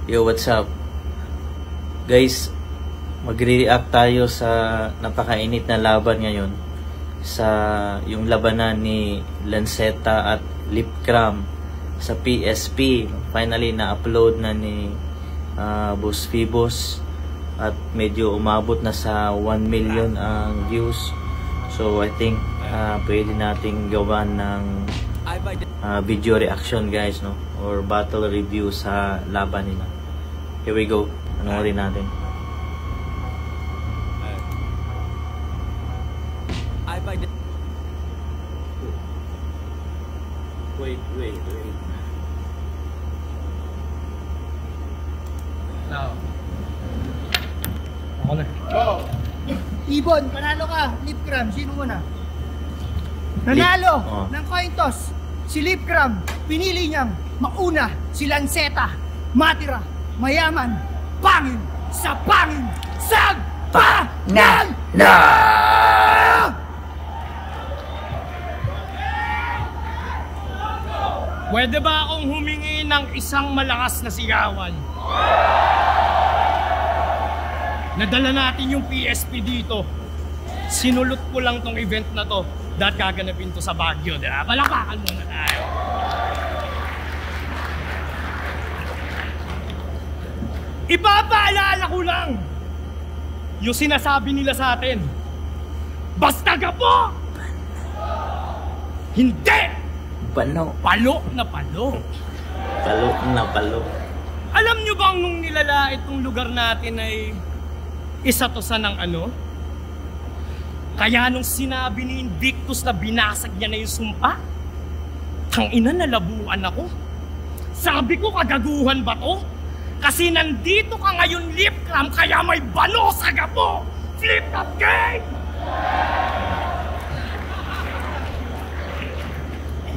Yo, what's up? Guys, magre-react tayo sa napakainit na laban ngayon sa yung labanan ni Lanceta at Lipcram sa PSP. Finally na-upload na ni Boss Phoebos at medyo umabot na sa 1 million ang views. So I think pwede nating gawan ng video reaction guys, no, or battle review sa laban nila. Here we go. Panoorin natin. Wait. Now. Ako na. Oh. Ibon, panalo ka. Lipcram, sino muna? Nanalo ng coin toss. Si Lipcram, pinili niyang mauna si Lanceta. Matira, mayaman, pangin, sa pangin, sagpangan na! Pwede ba akong humingi ng isang malakas na sigawan? Nadala natin yung PSP dito. Sinulot ko lang tong event na to dahil gaganapin to sa Baguio. Diba? Palakpakan muna tayo. Ipapaalala ko lang yung sinasabi nila sa atin. Basta gapo! Hindi! Palo. Palo na palo. Palo na palo. Alam nyo bang nung nilala itong lugar natin ay isa to sa ng ano? Kaya nung sinabi ni Invictus na binasag niya na yung sumpa, tangina nalabuan ako. Sabi ko kagaguhan ba to? Kasi nandito ka ngayon Lipcram kaya may bano sa gapo. Flip that game!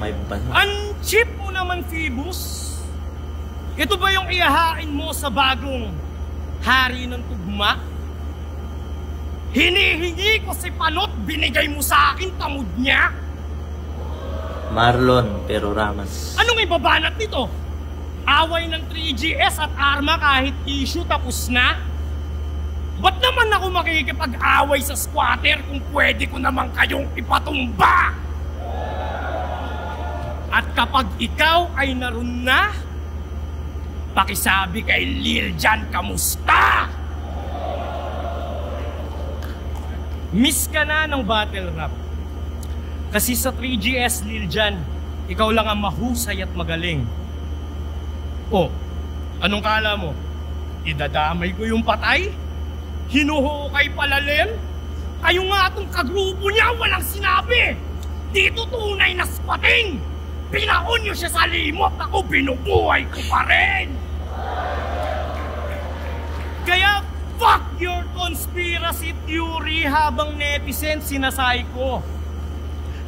May bano. Ang cheap mo naman Phoebus. Ito ba yung ihahain mo sa bagong hari ng tugma? Hinihingi ko si Palot, binigay mo sa akin, tamod niya. Marlon pero Ramas. Anong ibabanat nito? Away ng 3GS at Arma kahit issue tapos na? Ba't naman ako makikipag-away sa squatter kung pwede ko naman kayong ipatumba? At kapag ikaw ay naroon na, pakisabi kay Lil Jan kamusta? Miss ka na ng battle rap. Kasi sa 3GS Lil Jan, ikaw lang ang mahusay at magaling. Oh, anong kala mo? Idadamay ko yung patay? Hinuhukay palalim? Kayo nga itong kagrupo niya walang sinabi! Dito tunay na spating! Pinaon niyo siya sa limot, ako binubuhay ko pa rin! Kaya fuck your conspiracy theory habang netizen sinasay ko.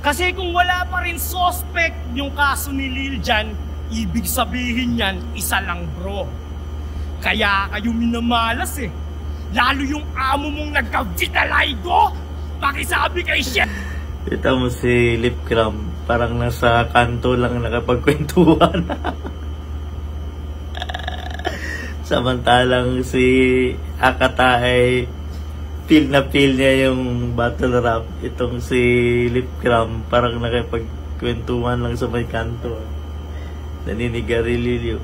Kasi kung wala pa rin suspect yung kaso ni Lil Jan, ibig sabihin yan, isa lang bro. Kaya kayo minamalas eh. Lalo yung amo mong nagka-vitaligo, pakisabi kay shit. Kita mo si Lipcram, parang nasa kanto lang nakapagkwentuhan. Samantalang si Akata ay feel na feel niya yung battle rap. Itong si Lipcram parang nakapagkwentuhan lang sa may kanto. Naninigarilyo.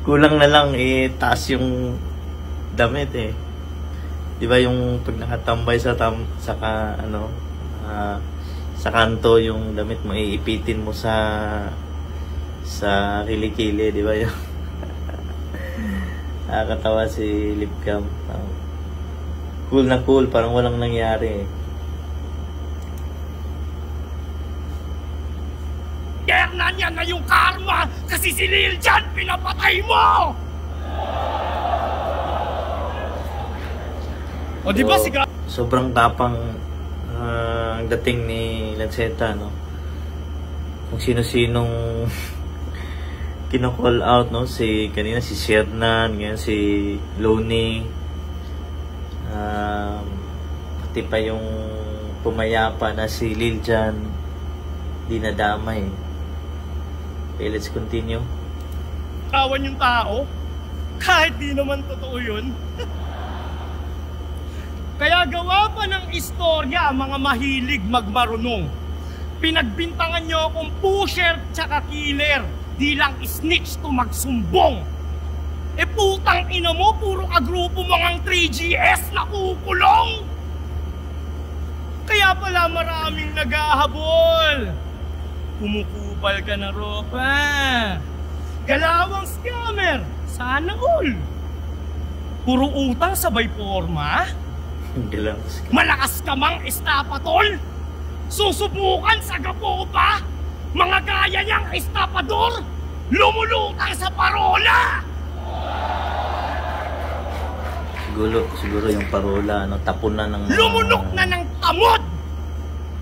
Kulang na lang taas yung damit eh. Di ba yung pag nakatambay sa sa kanto yung damit mo iipitin mo sa kilikili, di ba yun? Nakakatawa si Lipcram. Cool na cool, parang walang nangyari eh. Yerna niya na yung karma kasi si Lil Jan pinapatay mo! O di ba si sobrang tapang ang dating ni Lanceta, no? Kung sino-sinong kino-call out, no? Kanina si Shernan, ngayon si Lonnie, pati pa yung pumayapa na si Lil Jan, di nadamay. Okay, let's continue. Kawan yung tao, Kahit di naman totoo yun. Kaya gawa pa ng istorya ang mga mahilig magmarunong. Pinagbintangan nyo akong pusher tsaka killer. Di lang snitch to magsumbong. E putang ina mo, puro agrupo mga 3GS na kukulong. Kaya pala maraming naghahabol. Kumukupal ka na, Ropa. Galawang scammer. Sana all. Puro utang sabay forma. Malakas ka mang estapatol. Susubukan sa gapo pa. Mga gaya niyang estapador. Lumulutang sa parola. Siguro yung parola, tapunan ng... Lumunok na ng tamod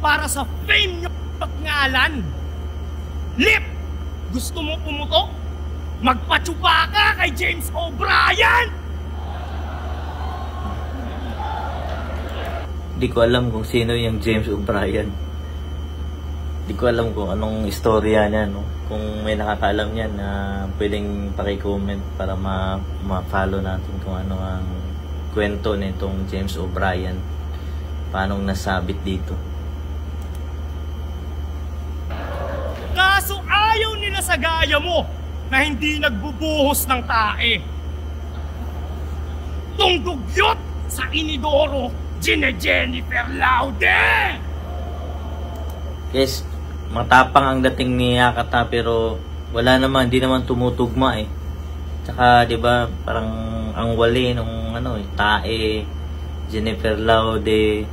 para sa fame nyo at ngalan. Lip, gusto mo pumutok? Magpatsuba ka kay James O'Brien! Di ko alam kung sino yung James O'Brien. Di ko alam kung anong istorya niya, no? Kung may nakakaalam niyan na pwedeng paki-comment para ma-follow natin kung ano ang kwento nitong James O'Brien. Paano nasabit dito. Kaso ayaw nila sa gaya mo na hindi nagbubuhos ng tae. Tungdugyot sa inidoro, Jennifer Laude! Yes, matapang ang dating ni Hakata pero wala naman, hindi naman tumutugma eh. Tsaka 'di ba, parang ang wali nung tae, Jennifer Laude,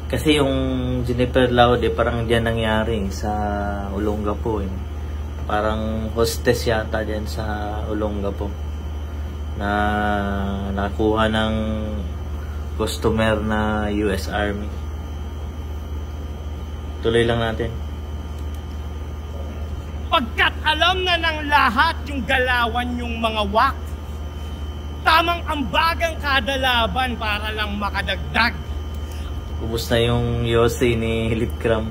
kasi yung Jennifer Laude parang diyan nangyari sa Olongapo eh. Parang hostess yata diyan sa Olongapo na nakuha ng customer na US Army. Tuloy lang natin. Pagkat alam na ng lahat yung galawan yung mga wak, tamang ambagang kada laban para lang makadagdag. Kumusta yung Yossi ni Lipcram?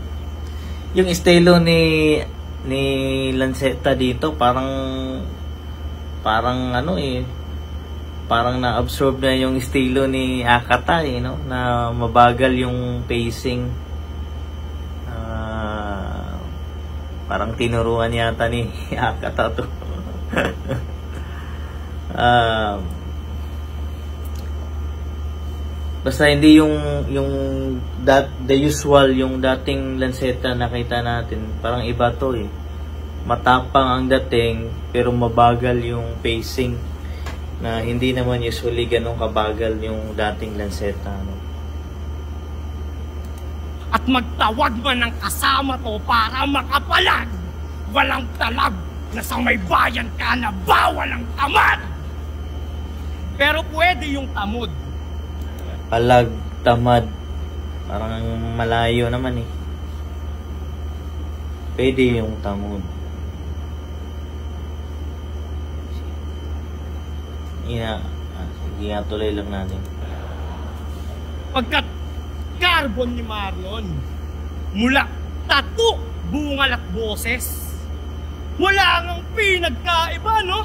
Yung estilo ni Lanceta dito parang parang na-absorb na yung estilo ni Hakata eh, no? Na mabagal yung pacing. Parang tinuruan yata ni Hakata to. Basta hindi the usual yung dating Lanceta nakita natin, parang iba to eh. Matapang ang dating pero mabagal yung pacing na hindi naman usually ganun kabagal yung dating Lanceta, no? At magtawag man ng kasama to para makapalag. Walang talag na sa may bayan ka na bawal ang tamad. Pero pwede yung tamod. Palag, tamad. Parang malayo naman eh. Pwede yung tamod. Sige nga, tuloy lang natin. Pagkat carbon ni Marlon, mula tattoo, bungal at boses, wala ngang pinagkaiba, no?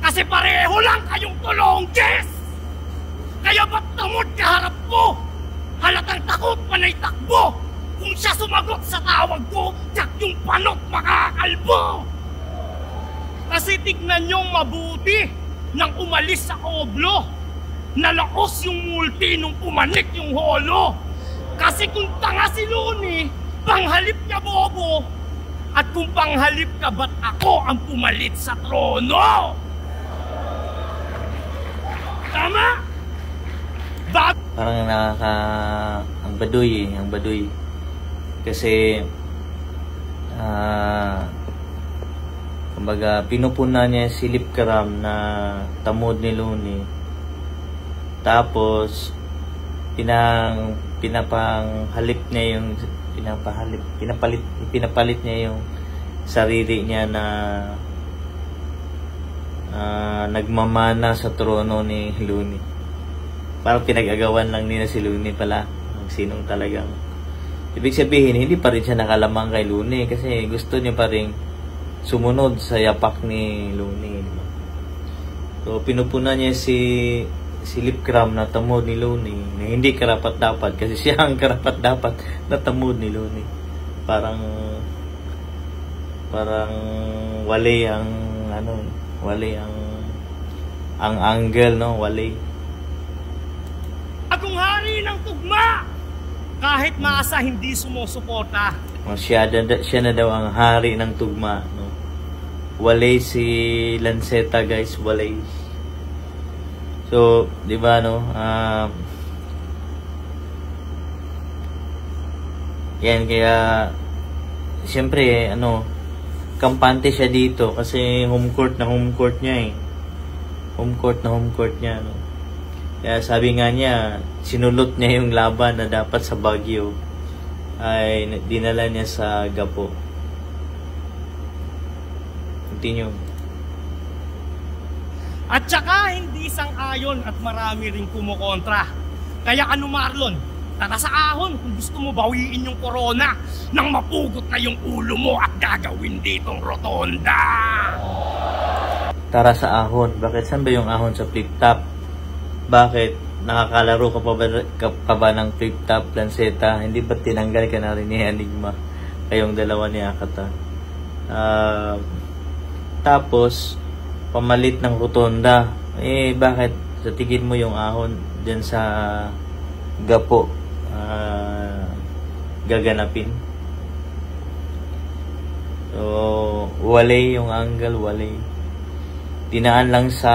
Kasi pareho lang kayong tulongges! Kaya ba't tamod kaharap mo? Halatang takot panay takbo! Kung siya sumagot sa tawag ko, tsak yung panot makakalbo! Kasi tignan niyong mabuti nang umalis sa oblo. Nalaos yung multi nung pumanik yung holo. Kasi kung tanga si Luni, panghalip ka bobo. At kung panghalip ka, ba't ako ang pumalit sa trono? Tama? Parang ang baduy. Kasi kumbaga pinupuna niya si Lipcram na tamod ni Luni. Tapos pinapalit niya yung sarili niya na nagmamana sa trono ni Luni. Parang pinag-agawan lang nila si Luni pala, sinong talagang Ibig sabihin, hindi pa rin siya nakalamang kay Luni kasi gusto niya pa rin sumunod sa yapak ni Luni. Diba? So, pinupunan niya si Lipcram na tamod ni Luni na hindi karapat-dapat kasi siya ang karapat-dapat na tamod ni Luni. Parang wali ang angle, no? Wali. Akong hari ng tugma! Kahit maasa hindi sumusuporta. Siya na daw ang hari ng tugma, no? Wali si Lanceta, guys, wali. So, di ba, no? Yan, kaya siyempre, kampante siya dito kasi home court niya eh. Home court niya, no? Kaya sabi nga niya, sinulot niya yung laban na dapat sa Baguio ay dinala niya sa Gapo. Continue. At saka hindi sang-ayon at marami ring kumukontra. Kaya Marlon, tara sa ahon kung gusto mo bawiin yung corona nang mapugot na yung ulo mo at gagawin ditong rotonda. Tara sa ahon. Bakit? Saan ba yung ahon sa flip-top? Bakit? Nakakalaro ka ba ng flip-top, Lanceta? Hindi ba tinanggal ka na rin ni Enigma? Kayong dalawa ni Akata. Tapos, pamalit ng rotonda. Bakit? Sa tingin mo yung ahon dyan sa Gapo gaganapin? So, wali yung angle, wali. Dinaan lang sa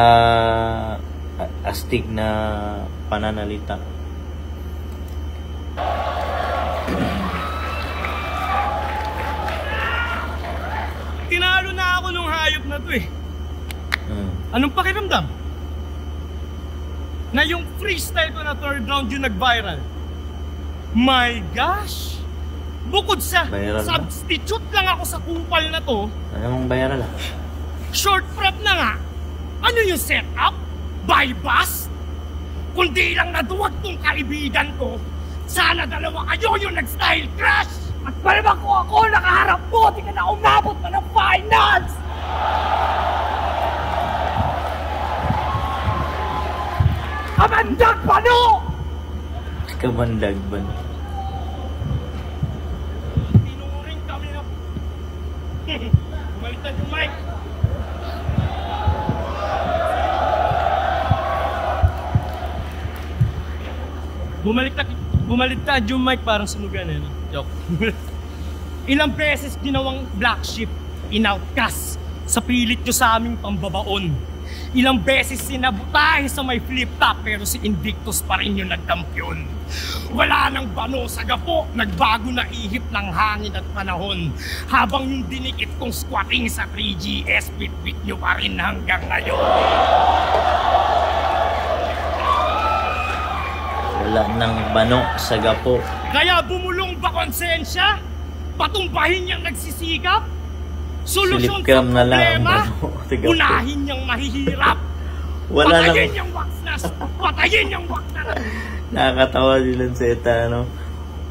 astig na pananalita. Tinalo na ako nung hayop na to eh. Anong pakiramdam? Na yung freestyle ko na third round yung nag-viral. My gosh! Bukod sa viral substitute lang ako sa kupal na to. Ano mong viral ah? Short prep na nga. Ano yung setup? Bypass? Kundi lang naduwag tong kaibigan ko. Sana dalawa kayo yung nag-style crash. At malamang ko ako nakaharap mo, di ka na umabot na ng finals. Kamandag ba no? Kamandag ba no? Tinuring kami na. Bumaliktad yung mic. Bumaliktad yung mic parang sunugan eh. No? Joke. Ilang beses ginawang black sheep, in-outcast sa pilit nyo sa aming pambabaon. Ilang beses sinabutahe sa may flip-top pero si Invictus pa rin yung nagkampiyon. Wala nang bano sa Gapo, nagbago na ihip ng hangin at panahon. Habang yung dinikit kong squatting sa 3GS, bit-bit nyo pa rin hanggang ngayon. Wala nang bano sa Gapo. Kaya bumulong ba konsensya? Patumbahin niyang nagsisikap? Solusyon sa Silipcram na lang problema? bano. Unahin niyang mahihirap? Wala Patayin nang... niyang waksnas! Patayin niyang waksnas! Nakakatawa si Lanceta, no?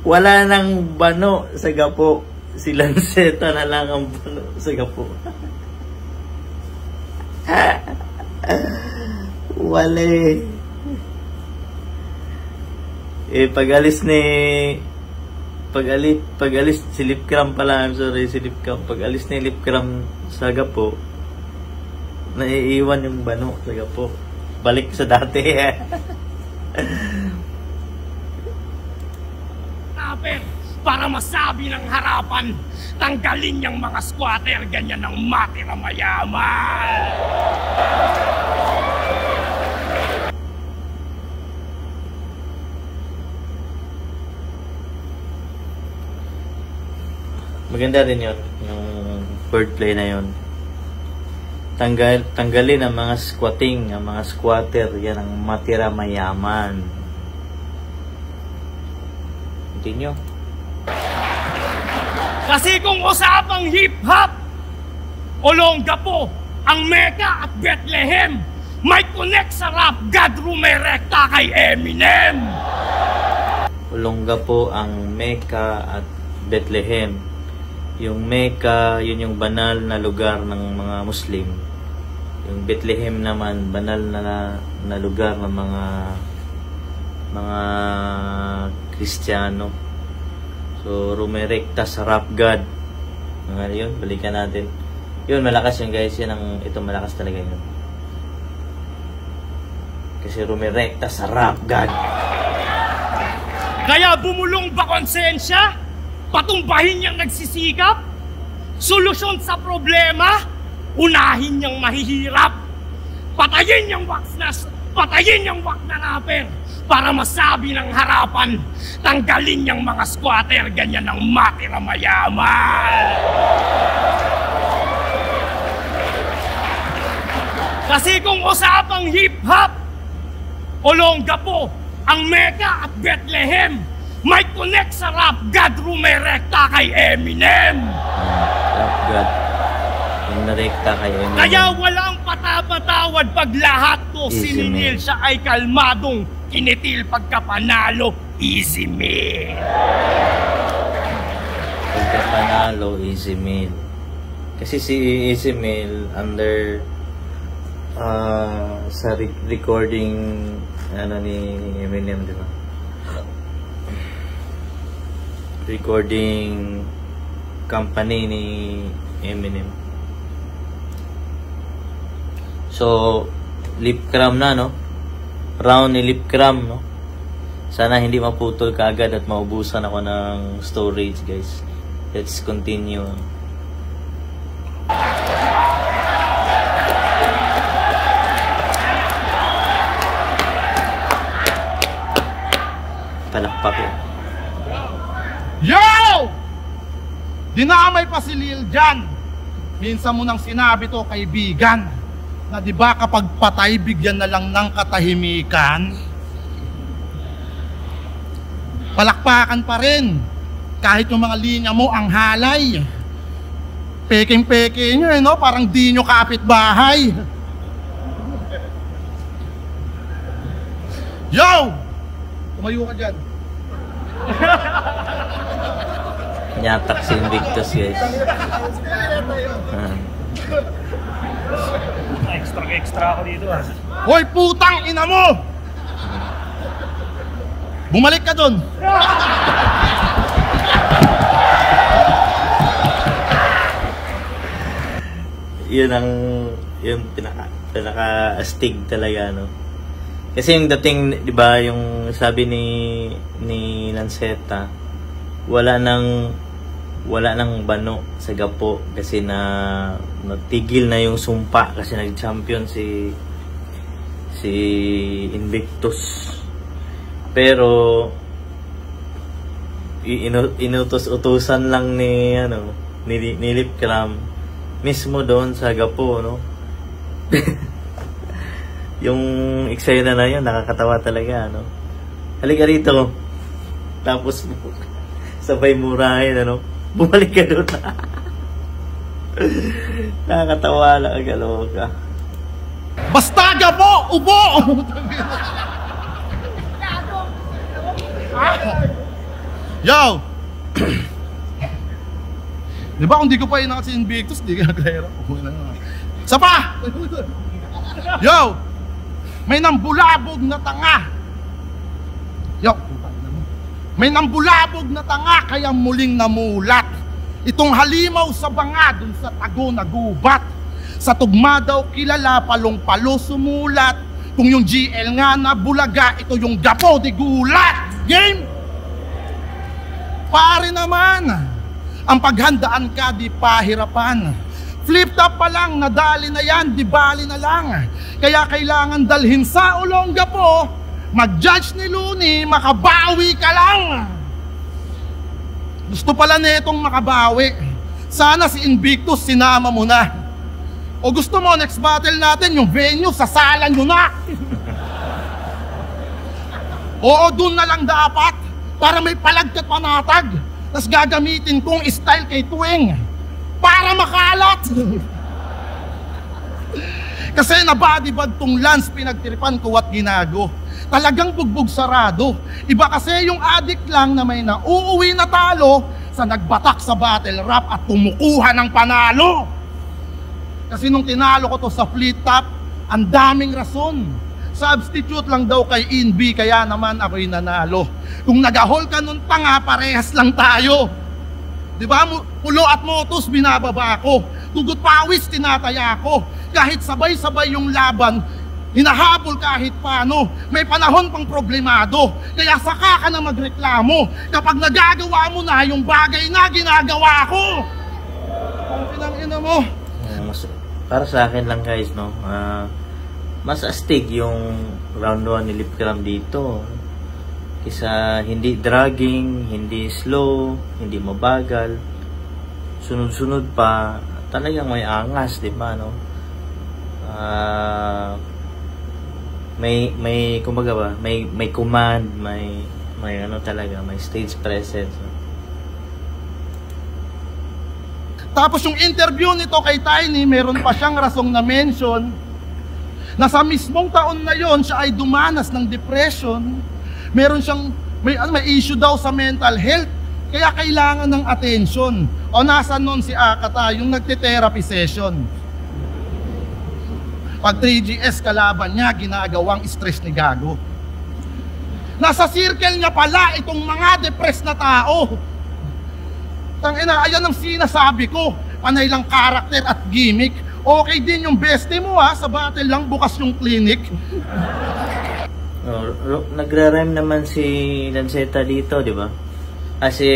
Wala nang bano sa Gapo. Si Lanceta na lang ang bano sa Gapo. Wale. Pag-alis si Lipcram pala, I'm sorry, si Lipcram. Pag-alis ni Lipcram sa Gapo, naiiwan yung bano sa Gapo. Balik sa dati. Para masabi ng harapan, tanggalin niyang mga squatter, ganyan ang matira mayaman. Maganda rin yun, yung wordplay na yun. Tanggalin ang mga squatting, ang mga squatter, yan ang matira mayaman. Continue. Kasi kung usapang hip-hop, Olongapo, ang Mecca at Bethlehem, may connect sa rap god rumerekta kay Eminem. Olongapo ang Mecca at Bethlehem. Yung Mecca, yun yung banal na lugar ng mga Muslim. Yung Bethlehem naman, banal na lugar ng mga Kristiyano. So, rumerekta sa rap God. Yun, balikan natin. Yun, malakas yun guys. Ito malakas talaga yun. Kasi rumerekta sa rap God. Kaya bumulong ba konsensya? Patumbahin niyang nagsisikap? Solusyon sa problema? Unahin niyang mahihirap? Patayin niyang wak na rapper para masabi ng harapan. Tanggalin niyang mga squatter, ganyan ang matira mayaman. Kasi kung usapang hip-hop, Olongapo ang Mecca at Bethlehem, may connect sa rap God, rumerekta kay Eminem. Rap God, rumerekta kay Eminem. Kaya walang patapatawad pag lahat to sininil, siya ay kalmadong kinitil pagkapanalo, easy meal. Pagkapanalo, easy meal. Kasi si Easy Meal under sa recording ni Eminem, di ba? Recording company ni Eminem. So, lip cram na, no? Round ni lip cram, no? Sana hindi maputol kaagad at maubusan ako ng storage, guys. Let's continue. Palakpak yun. Yo! Dinamay pa si Lil Jan. Minsan mo nang sinabi to, kaibigan, na di ba kapag patay, bigyan na lang ng katahimikan? Palakpakan pa rin. Kahit yung mga linya mo ang halay. Peking-peke nyo, no? Parang di nyo kapitbahay. Yo! Tumayo ka dyan. Nyatak si Invictus, guys. Extra ako dito, ah. Hoy, putang ina mo! Bumalik ka dun. Yung pinaka-astig talaga, no? Kasi yung dating, di ba, yung sabi ni Lanceta, wala nang bano sa gapo kasi natigil na yung sumpa kasi nag-champion si Invictus. Pero inutos-utusan lang ni Lip Cram mismo doon sa gapo, no? Yung eksena na yun, nakakatawa talaga, no? Halika rito. Tapos, sabay murahin, ano? Bumalik ka doon. Nakakatawa lang, agaloka. Basta gapo, ubo! Yo! Di ba kung di ko pa inangat si Invictus, di ka klaro. Isa pa! Yo! May nambulabog na tanga. Yo! May nambulabog na tanga kaya muling namulat. Itong halimaw sa banga dun sa tago na gubat. Sa tugma daw kilala, palong-palo sumulat. Kung yung GL nga na bulaga, ito yung gapo di gulat. Game! Pare naman, ang paghandaan ka di pahirapan. Flip top pa lang, nadali na yan, di bali na lang. Kaya kailangan dalhin sa Olongapo, mag-judge ni Looney, makabawi ka lang. Gusto pala netong makabawi. Sana si Invictus sinama mo na. O gusto mo, next battle natin, yung venue, sasalan nyo na. Oo, dun na lang dapat, para may palagkat panatag. Tapos gagamitin kong style kay Tuwing para makalat. Kasi nabadibag tong Lance, pinagtiripan ko at ginago. Talagang bugbog sarado. Iba kasi yung addict lang na may nauuwi na talo sa nagbatak sa battle rap at kumukuha ng panalo. Kasi nung tinalo ko to sa Fleet Top, ang daming rason. Substitute lang daw kay Inby, kaya naman ako'y nanalo. Kung nag-ahol ka nun tanga, parehas lang tayo. Diba? Pulo at motos binababa ko. Tugot pawis tinataya ko. Kahit sabay-sabay yung laban, hinahabol kahit paano. May panahon pang problemado. Kaya saka ka na magreklamo kapag nagagawa mo na yung bagay na ginagawa ko. Ang pinang-ina mo. Para sa akin lang guys, no, mas astig yung round 1 ni Lipcram dito. Kisa hindi dragging, hindi slow, hindi mabagal. Sunod-sunod pa, talagang may angas, di ba, no? May kumbaga ba, may command, may ano talaga, may stage presence. No? Tapos yung interview nito kay Tiny, meron pa siyang rasong na mention na sa mismong taon na yon siya ay dumanas ng depression. Meron siyang may issue daw sa mental health, kaya kailangan ng attention. O nasa nun si Akata, yung nagte-therapy session. Pag 3GS kalaban niya, ginagawang stress ni Gago. Nasa circle niya pala itong mga depressed na tao. Tangina, ayan ang sinasabi ko. Panay lang karakter at gimmick. Okay din yung bestie mo ha, sa battle lang bukas yung clinic. Nagra-rhyme naman si Lanceta dito, di ba? Si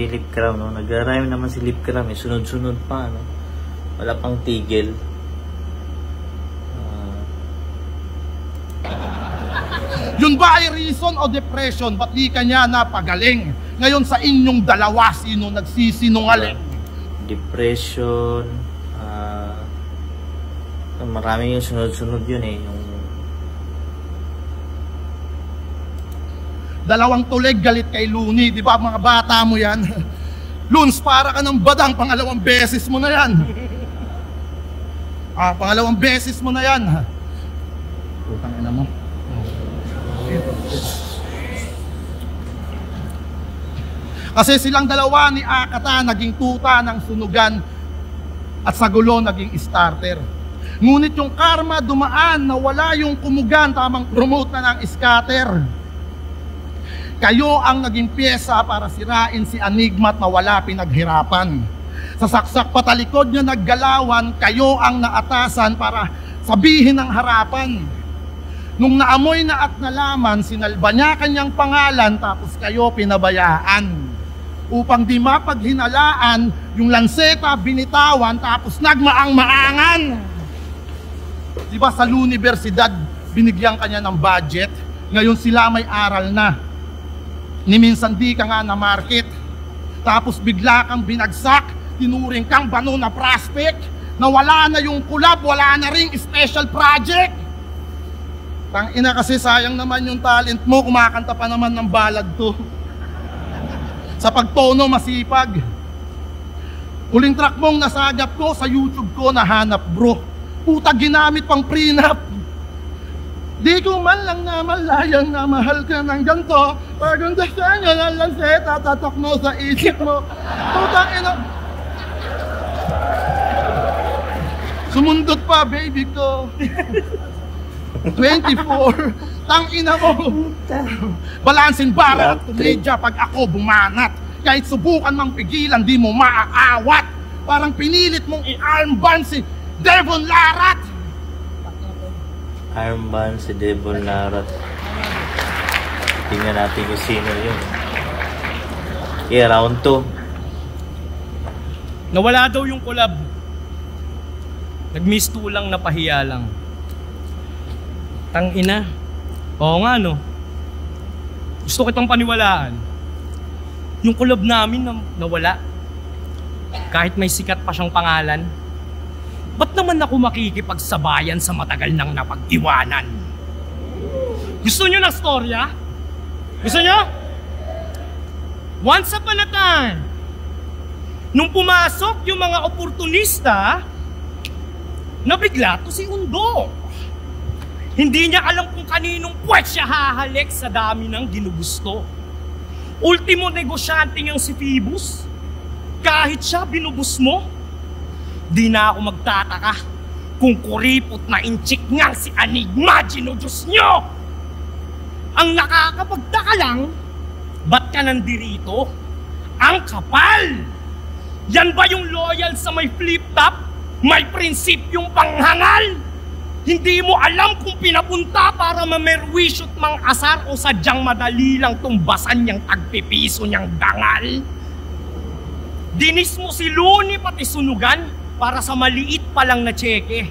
Lipcram, no? Nagra-rhyme naman si Lipcram, sunod-sunod pa, no? Wala pang tigil. Yun ba ay reason o depression? Ba't di ka niya napagaling? Ngayon sa inyong dalawa, sino nagsisinungaling? Depression, marami yung sunod-sunod yun eh. Yung dalawang tuleg galit kay Looney, di ba mga bata mo yan? Loons, para ka ng badang, pangalawang beses mo na yan. Pangalawang beses mo na yan. Putang ina mo. Kasi silang dalawa ni Akata naging tuta ng sunugan at sa gulo naging starter. Ngunit yung karma dumaan na wala yung kumugan, tamang promote na ng scatter. Kayo ang naging pyesa para sirain si Enigma at nawala pinaghirapan. Sa saksak patalikod niya naggalawan, kayo ang naatasan para sabihin ang harapan. Nung naamoy na at nalaman, sinalba niya kanyang pangalan tapos kayo pinabayaan. Upang di mapaghinalaan, yung Lanceta binitawan tapos nagmaang-maangan. Diba sa universidad, binigyan kanya ng budget, ngayon sila may aral na. Ni minsan di ka nga na market, tapos bigla kang binagsak, tinuring kang bano na prospect, na wala na yung collab, wala na ring special project. Tangina kasi sayang naman yung talent mo, kumakanta pa naman ng balad to. Sa pagtono masipag. Huling track mong nasagap ko, sa YouTube ko nahanap bro. Puta ginamit pang prenup. Di ko man lang namalayang na mahal ka ng ganito. Paganda sa inyo ng Lanceta, tatak mo sa isip mo. Putang ina. Sumundot pa, baby ko. 24. Tang ina mo. Balansin bara at komedya pag ako bumanat. Kahit subukan mang pigilan, di mo maaawat. Parang pinilit mong i-armband si Devon Larat. armband si Devon Larat. Tingnan natin kung sino yun. Okay, round 2. Nawala daw yung collab. Nag-miss 2 lang, napahiya lang. Tangina. Oo nga no. Gusto kitang paniwalaan. Yung collab namin nawala. Kahit may sikat pa siyang pangalan. Ba't naman ako makikipagsabayan sa matagal nang napag-iwanan? Gusto nyo ng storya? Gusto nyo? Once upon a time, nung pumasok yung mga oportunista, nabigla to si Undo. Hindi niya alam kung kaninong puwet siya hahalik sa dami ng ginugusto. Ultimo negosyante niyang si Phoebus. Kahit siya binubus mo, di na ako magtataka kung kuripot na inchik niyang si Enigma ginudyos niyo. Ang nakakapagtaka lang, ba't ka nandirito? Ang kapal! Yan ba yung loyal sa may flip-top? May prinsipyong panghangal? Hindi mo alam kung pinapunta para mamerwisyo't mang asar o sadyang madali lang tumbasan niyang tagpipiso niyang dangal? Dinis mo si Looney pati sunugan para sa maliit pa lang na tseke.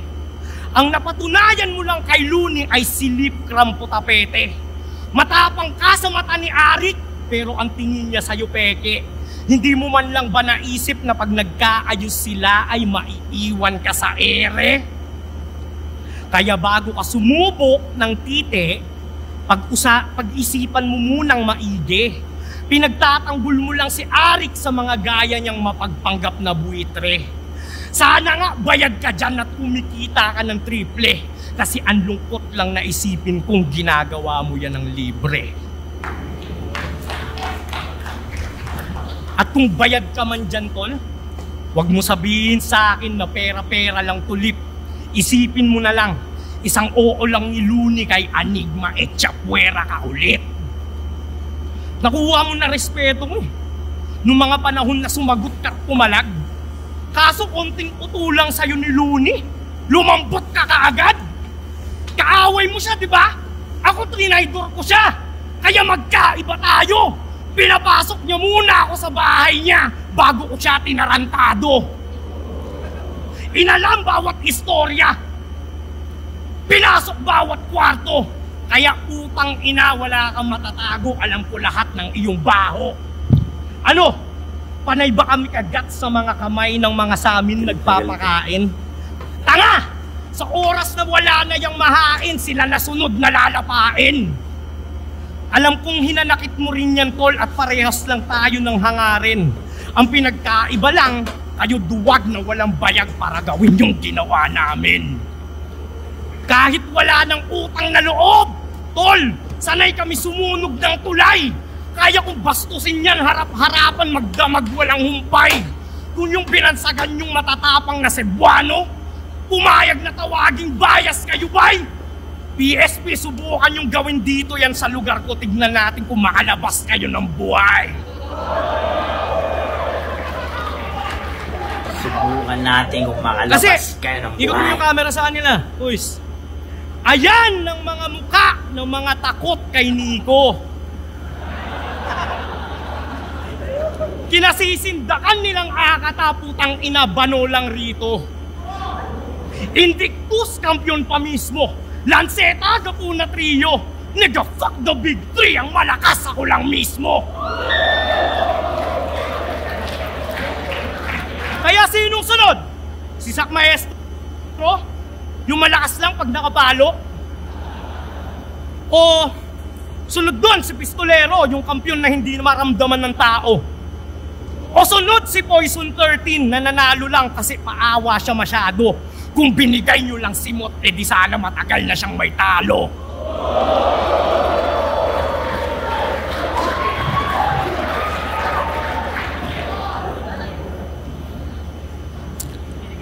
Ang napatunayan mo lang kay Looney ay silip krampo tapete. Matapang ka sa mata ni Arik, pero ang tingin niya sa'yo peke. Hindi mo man lang ba naisip na pag nagkaayos sila ay maiiwan ka sa ere? Kaya bago ka sumubok ng tite, pag-isipan mo munang maigi. Pinagtatanggol mo lang si Arik sa mga gaya niyang mapagpanggap na buitre. Sana nga bayad ka dyan at kumikita ka ng triple. Kasi ang lungkot lang na isipin kung ginagawa mo yan ng libre. At kung bayad ka man dyan, tol, huwag mo sabihin sa akin na pera-pera lang tulip. Isipin mo na lang, isang oo lang ni Looney kay Enigma et chapwera ka ulit. Nakuha mo na respeto mo nung mga panahon na sumagot ka at pumalag. Kaso konting utulang sa'yo ni Looney, lumambot ka kaagad. Kaaway mo siya, di ba? Ako trinaydor ko siya. Kaya magkaiba tayo. Pinapasok niya muna ako sa bahay niya bago ko siya tinarantado. Inalam bawat istorya. Pinasok bawat kwarto. Kaya utang ina, wala kang matatago. Alam ko lahat ng iyong baho. Ano? Panay ba kami kagat sa mga kamay ng mga samin nagpapakain? Tanga! Sa oras na wala na yung mahain, sila na sunod na lalapain. Alam kong hinanakit mo rin yan, tol, at parehas lang tayo ng hangarin. Ang pinagkaiba lang, kayo duwag na walang bayag para gawin yung ginawa namin. Kahit wala ng utang na loob, tol, sanay kami sumunog ng tulay. Kaya kong bastusin yan harap-harapan magdamag walang humpay. Kung yung binansagan yung matatapang na Cebuano, pumayag na tawaging bias kayo bay. PSP, subukan yung gawin dito yan sa lugar ko. Tignan natin kung makalabas kayo ng buhay. Subukan natin kung makalabas kayo ng buhay. Ikot mo yung camera sa kanila. Uys. Ayan ng mga muka ng mga takot kay Nico. Kinasisindakan nilang akataputang inabano lang rito. Invictus kampiyon pa mismo. Lanceta Gapuna Trio. Nigga fuck the big three. Ang malakas ako lang mismo. Kaya sinong sunod? Si Sak Maestro? Yung malakas lang pag nakapalo? O sunod doon si Pistolero, yung kampiyon na hindi maramdaman ng tao? O sunod si Poison 13 na nanalo lang kasi paawa siya masyado? Kung binigay nyo lang si Mot, eh di sana matagal na siyang may talo.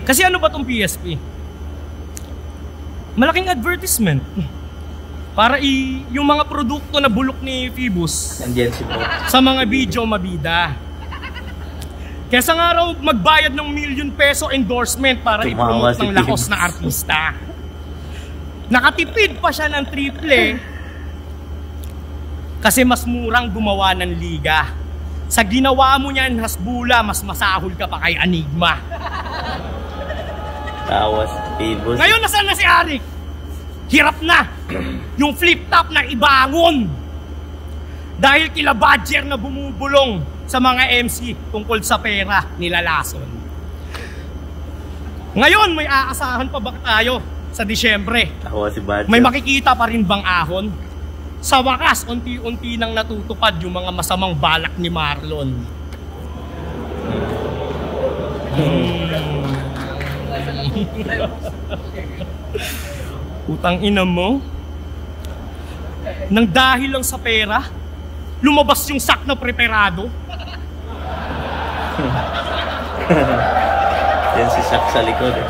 Kasi ano ba tong PSP? Malaking advertisement. Para yung mga produkto na bulok ni Phoebus Nandiyan si Bro. sa mga video mabida. Kesa nga raw magbayad ng ₱1,000,000 endorsement para i-promote ng lakos na artista. Nakatipid pa siya ng triple kasi mas murang gumawa ng liga. Sa ginawa mo niyan, hasbula, mas masahol ka pa kay Enigma. Tawas, Phoebus. Ngayon nasaan na si Arik? Hirap na. Yung flip-top na ibangon. Dahil kila Badger na bumubulong sa mga MC tungkol sa pera nila Lason. Ngayon, may aasahan pa ba tayo sa Disyembre? Tawas si Badger. May makikita pa rin bang ahon? Sa wakas, unti-unti nang natutupad yung mga masamang balak ni Marlon. Utang ina mo, Nang dahil lang sa pera, lumabas yung sak na preparado. Yan si Sak sa likod eh.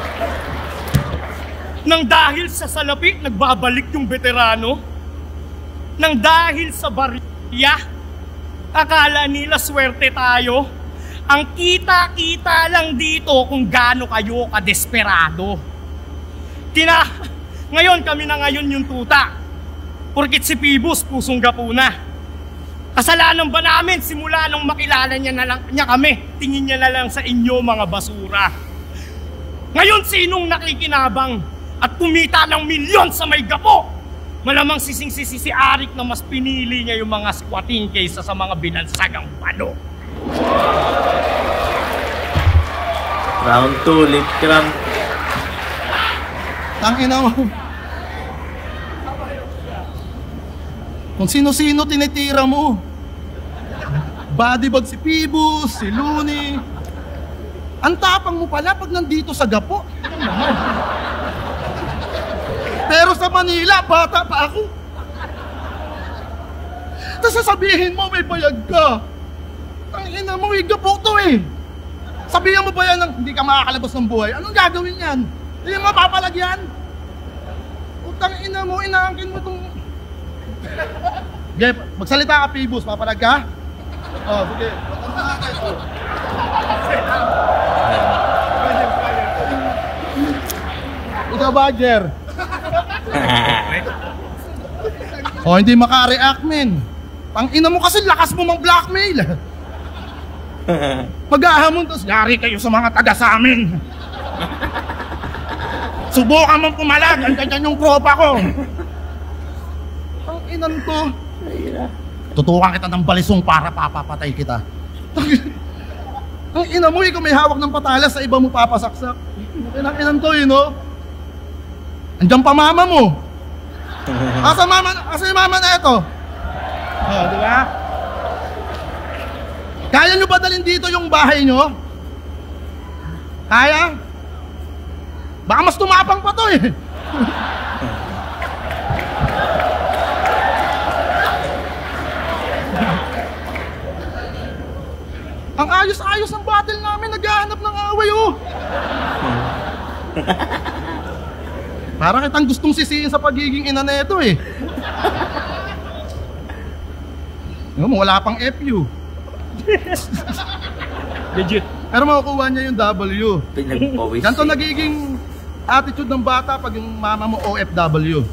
Nang dahil sa salapi, nagbabalik yung veterano. Nang dahil sa barya, akala nila swerte tayo. Ang kita-kita lang dito kung gaano kayo kadesperado. Ngayon kami na ngayon yung tuta. Porkit si Phoebus pusong gapuna. Kasalanan ba namin simula nung makilala niya kami? Tingin niya na lang sa inyo mga basura. Ngayon sinong nakikinabang at kumita ng milyon sa may gapo? Malamang sising-sisi si Arik na mas pinili niya yung mga squating kaysa sa mga binansagang pano. Round 2, lip cram. Tangina mo. Kung sino-sino tinitira mo. Bodybag si Phoebus, si Looney. Ang tapang mo pala pag nandito sa gapo. Pero sa Manila, bata pa ako. Tapos sasabihin mo may bayag ka. Tangina mo, gapo to eh. Sabihan mo ba yan ng hindi ka makakalabas ng buhay? Anong gagawin yan? Hindi mo mapapalagyan? Utang ina mo, inaangkin mo itong... Okay, magsalita ka, Phoebus. Papalag ka? Oh, sige. Ikaw, Badger. Oh, hindi maka-react, men. Pang-ina mo kasi lakas mo mang blackmail. Pag-ahamon, tapos yari kayo sa mga taga sa amin. Subukan mong pumalag, andyan yung tropa ko. Ang inan to. Tutukan kita ng balisong para papapatay kita. Ang ina mo, ikaw may hawak ng patalas, sa iba mo papasaksak. Ang inan to, no? Andyan pa mama mo. Asa yung mama na ito? Oh, di ba? Kaya nyo ba dalhin dito yung bahay nyo? Kaya? Baka mas tumapang pa to eh. Ang ayos-ayos ng battle namin, naghahanap ng away oh. Para kitang gustong sisihin sa pagiging ina neto eh. Wala pang FU. Legit. Pero makukuha niya yung W. Pinagpawis. Ganito nagiging attitude ng bata pag yung mama mo OFW.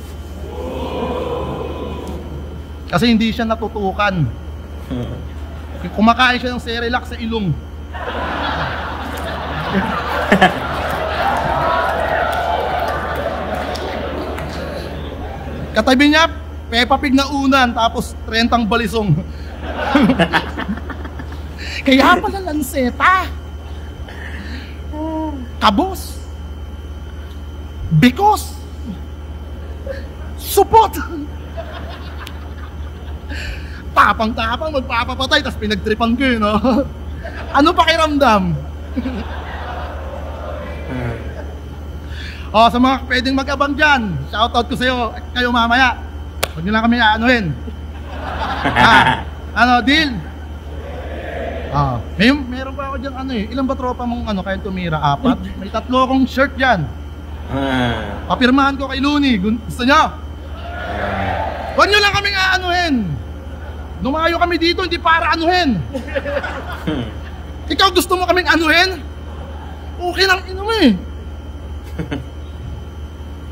Kasi hindi siya natutukan. Kumakain siya ng Cerelac sa ilong. Katabi niya, Peppa Pig na unan, tapos 30 balisong. Kaya pala lanseta. Kabos. Because. Supot. Tapang-tapang, magpapapatay, tapos pinagtripan ko yun, no? Ano pakiramdam? O, sa mga pwedeng mag-abang dyan, shoutout ko sa'yo, kayo mamaya. Huwag nyo lang kami aanuhin. Ano, deal? Meron pa ako dyan, ano eh, ilan ba tropa mong kayong tumira? 4? May 3 akong shirt dyan. Papirmahan ko kay Looney, gusto nyo? Huwag nyo lang kaming aanuhin. Dumayo kami dito, hindi para anuhin. Ikaw gusto mo kaming anuhin? Okay lang inom eh.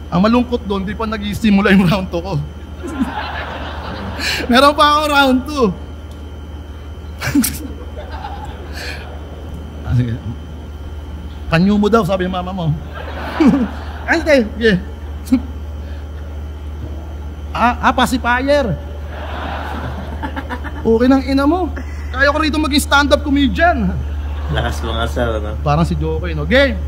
Ang malungkot doon, di pa nag-isimula yung round 2 ko. Meron pa ako round 2. Sige. Kanyo mo daw, sabi ng mama mo. Ay, sige. Pacifier. Okay ng ina mo. Kaya ko rito maging stand-up comedian. Lakas mga asal, no? Parang si Jokoy, no? Game!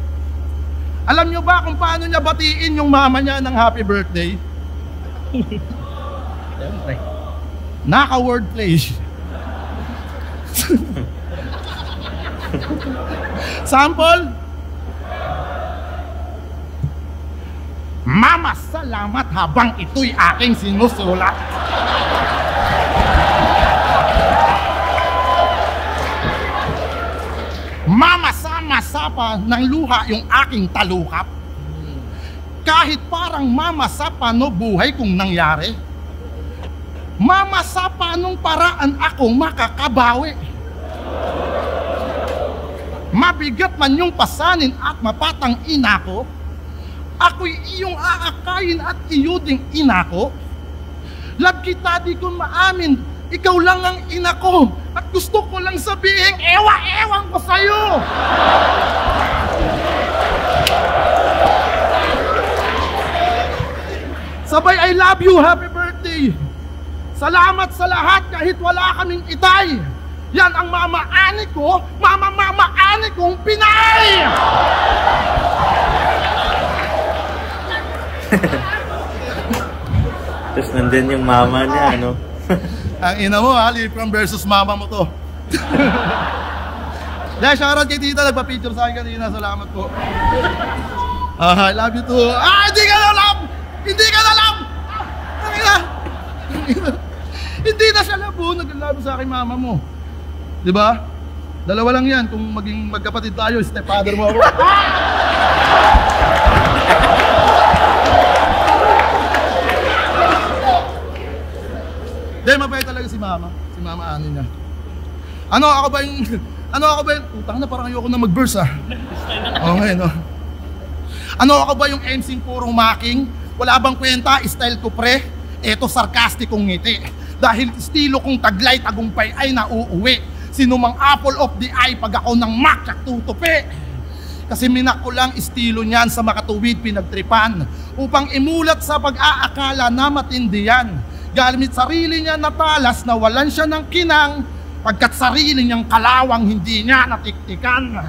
Alam nyo ba kung paano niya batiin yung mama niya ng happy birthday? Naka-wordplay. Sample? Mama, salamat habang ito'y aking sinusulat. Mamasa-masa pa ng luha yung aking talukap. Kahit parang mamasa pa no buhay kung nangyari. Mamasa pa nung paraan akong makakabawi. Mabigat man yung pasanin at mapatang ina ko, ako'y iyong aakayin at iyo ding ina ko. Love kita di ko maamin, ikaw lang ang ina ko. At gusto ko lang sabihin, ewa-ewan ko sa'yo. Sabay, I love you, happy birthday. Salamat sa lahat kahit wala kaming itay. Yan ang mama-ani ko, mama-mama-ani kong Pinay! Tapos nandun yung mama niya, ano? Ang ina mo ha, Lipram versus mama mo to. Dahil shoutout kay tita, nagpa-picture sa akin kanina, salamat po. I love you too. Hindi ka na love! Hindi ka na love! Hindi na siya labo, nag-love sa akin mama mo. Diba? Dalawa lang yan, kung maging magkapatid tayo, stepfather mo ako. Dahil mabait talaga si mama Ani niya. Ano ako ba yung, utang na parang ayoko na mag-verse Okay, no? Ano ako ba yung MC purong making? Wala bang kwenta, style ko pre? Eto sarkastikong ngiti. Dahil estilo kong taglay tagumpay ay nauuwi. Sinumang apple of the eye pag ako ng makyak tutupi. Kasi minak ko lang estilo niyan sa makatuwid pinagtripan upang imulat sa pag-aakala na matindi yan. Gamit sarili niya na talas na walan siya ng kinang pagkat sarili niyang kalawang hindi niya natiktikan.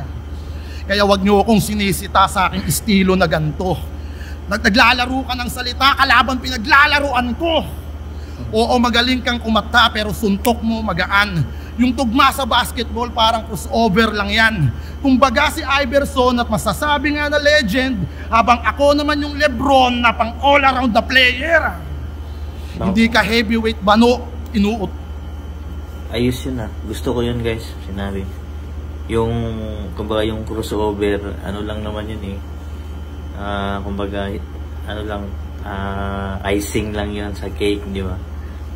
Kaya wag niyo akong sinisita sa aking estilo na ganito. Naglalaro ka ng salita kalaban pinaglalaruan ko. Oo, magaling kang kumata pero suntok mo magaan. Yung tugma sa basketball parang crossover lang yan. Kumbaga si Iverson at masasabi nga na legend, habang ako naman yung Lebron na pang all around the player. No. Hindi ka heavyweight bano, inuot. Ayos yun Gusto ko yun guys, sinabi. Yung, kumbaga yung crossover, ano lang naman yun kumbaga, ano lang, icing lang yun sa cake, di ba?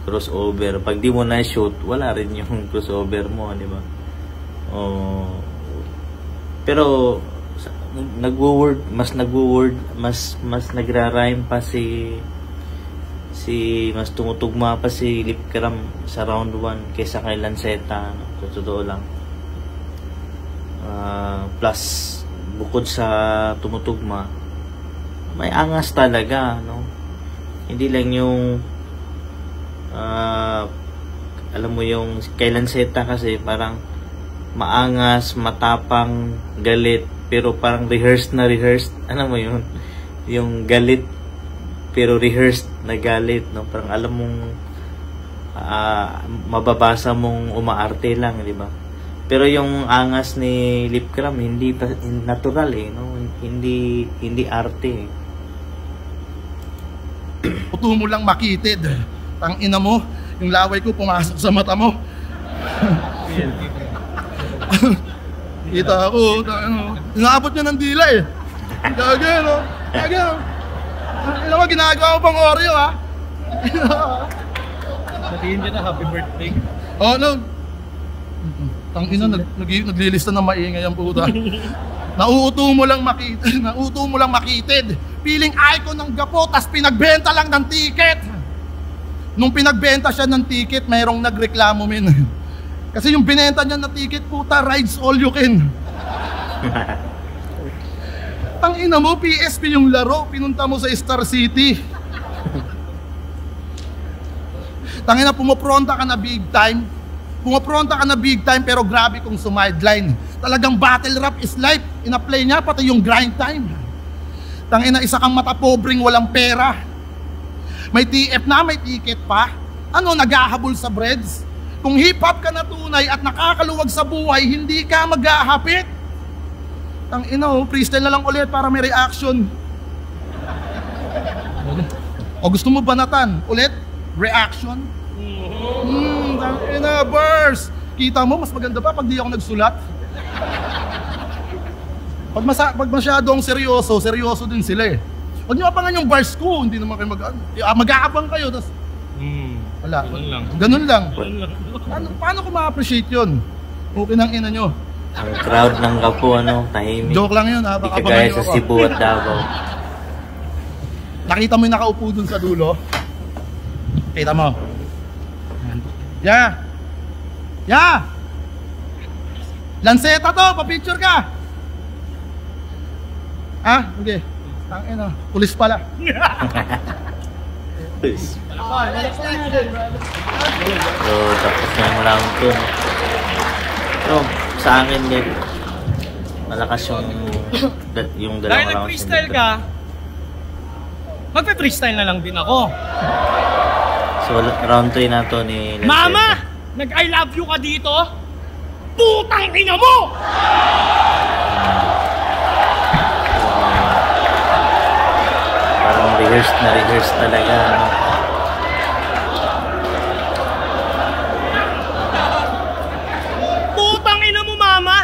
Crossover. Pag di mo na-shoot, wala rin yung crossover mo, di ba? Pero mas nagra-rhyme pa mas tumutugma pa si Lipkram sa round 1 kaysa kay Lanceta, no? Totoo lang. Plus bukod sa tumutugma, may angas talaga, no? Hindi lang yung alam mo yung kay Lanceta kasi parang maangas, matapang, galit, pero parang rehearsed. Ano mo yun? Yung galit pero rehearsed na galit, no? Parang alam mong mababasa mong umaarte lang, di ba? Pero yung angas ni Lipkram hindi natural no? Hindi arte. Puto mo lang makitid. Tang ina mo, yung laway ko pumasok sa mata mo. Kita ako, inaabot niya ng dila Gagay, no? Gagay, no? Ano mo, ginagawa mo pang Oreo, Sabihin niya na happy birthday. No. Tang ina, naglilista ng maingay ang puta. Nauuto mo lang makitid. Piling icon ng gapo, tas pinagbenta lang ng ticket. Nung pinagbenta siya ng ticket, mayroong nagreklamo kasi yung binenta niya na ticket, puta, rides all you can. Tang ina mo, PSP yung laro, pinunta mo sa Star City. Tang ina, pumopronta ka na big time pero grabe kung sumideline. Talagang battle rap is life. Ina-play niya pati yung grind time. Tang ina, isa kang matapobreng walang pera. May TF na, may ticket pa. Ano, naghahabol sa breads? Kung hip-hop ka na tunay at nakakaluwag sa buhay, hindi ka maghahapit. Tang ina, freestyle na lang ulit para may reaction. O gusto mo banatan? Ulit? reaction. Tangina, burst! Kita mo, mas maganda pa pag di ako nagsulat. Pag masyadong seryoso, seryoso din sila eh. Huwag nyo abangan yung bars ko, hindi naman kayo mag-aabang kayo, tas wala. Ganun lang. Paano ko ma-appreciate yun? Okay ng ina nyo. Ang crowd ng Kapu, ano, tahimik. Joke lang yun, ha? Hindi kagaya sa Cebu at Davao. Nakita mo yung nakaupo dun sa dulo? Kita mo. Ya! Ya! Lanceta to, pa-picture ka! Ah, okay. Tangina, pulis pala. So, tapos na yung round 2. Pero, sa akin din, malakas yung dalawang Dahil rounds. nag-freestyle ka, magpe-freestyle na lang din ako. So, round 3 na to ni Lanceta. Mama! Nag-I love you ka dito? Putang ina mo! Parang rehearsed talaga, ano? Putang ina mo, Mama!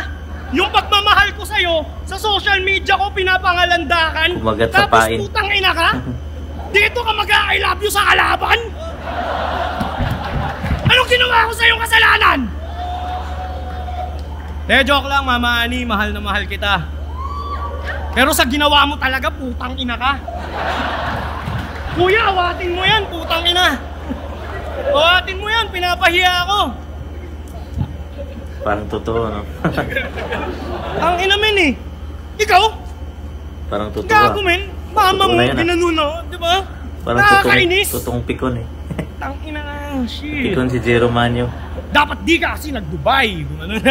Yung pagmamahal ko sa'yo, sa social media ko pinapangalandakan. Kumagat sa tapos pain. putang ina ka? Dito ka mag-I love you sa kalaban? Anong ginawa ko sa'yong kasalanan? Joke lang, Mama Ani, mahal na mahal kita. Pero sa ginawa mo talaga, putang ina ka. Kuya, awatin mo yan, putang ina. Awatin mo yan, pinapahiya ako. Parang totoo, no? Ang ina men eh. Ikaw? Parang totoo. Gago men. Mama Totoo mo, na yun, ah. ginanon ako, di ba? Parang Nakakainis. totoong pikon eh. Tang ina nga, shit. Pikon si Jero Manyo. Dapat di ka kasi nag-Dubai. Gumanon.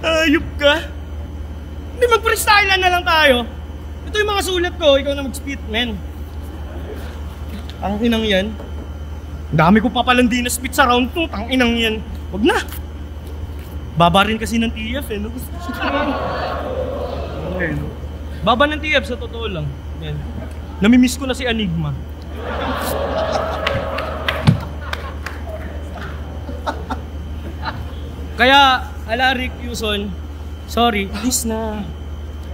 Ayup ka. Hindi, mag-freestyle na lang tayo. Ito yung mga sulat ko, ikaw na mag-spit, men. Ang inang yan. Ang dami ko pa palang di na spit sa round 2, ang inang yan. Wag na. Baba rin kasi ng TF eh, no? Okay, no? Baba ng TF sa totoo lang. Yan. Namimiss ko na si Enigma. Kaya, ala Rick Yuson, sorry, please na.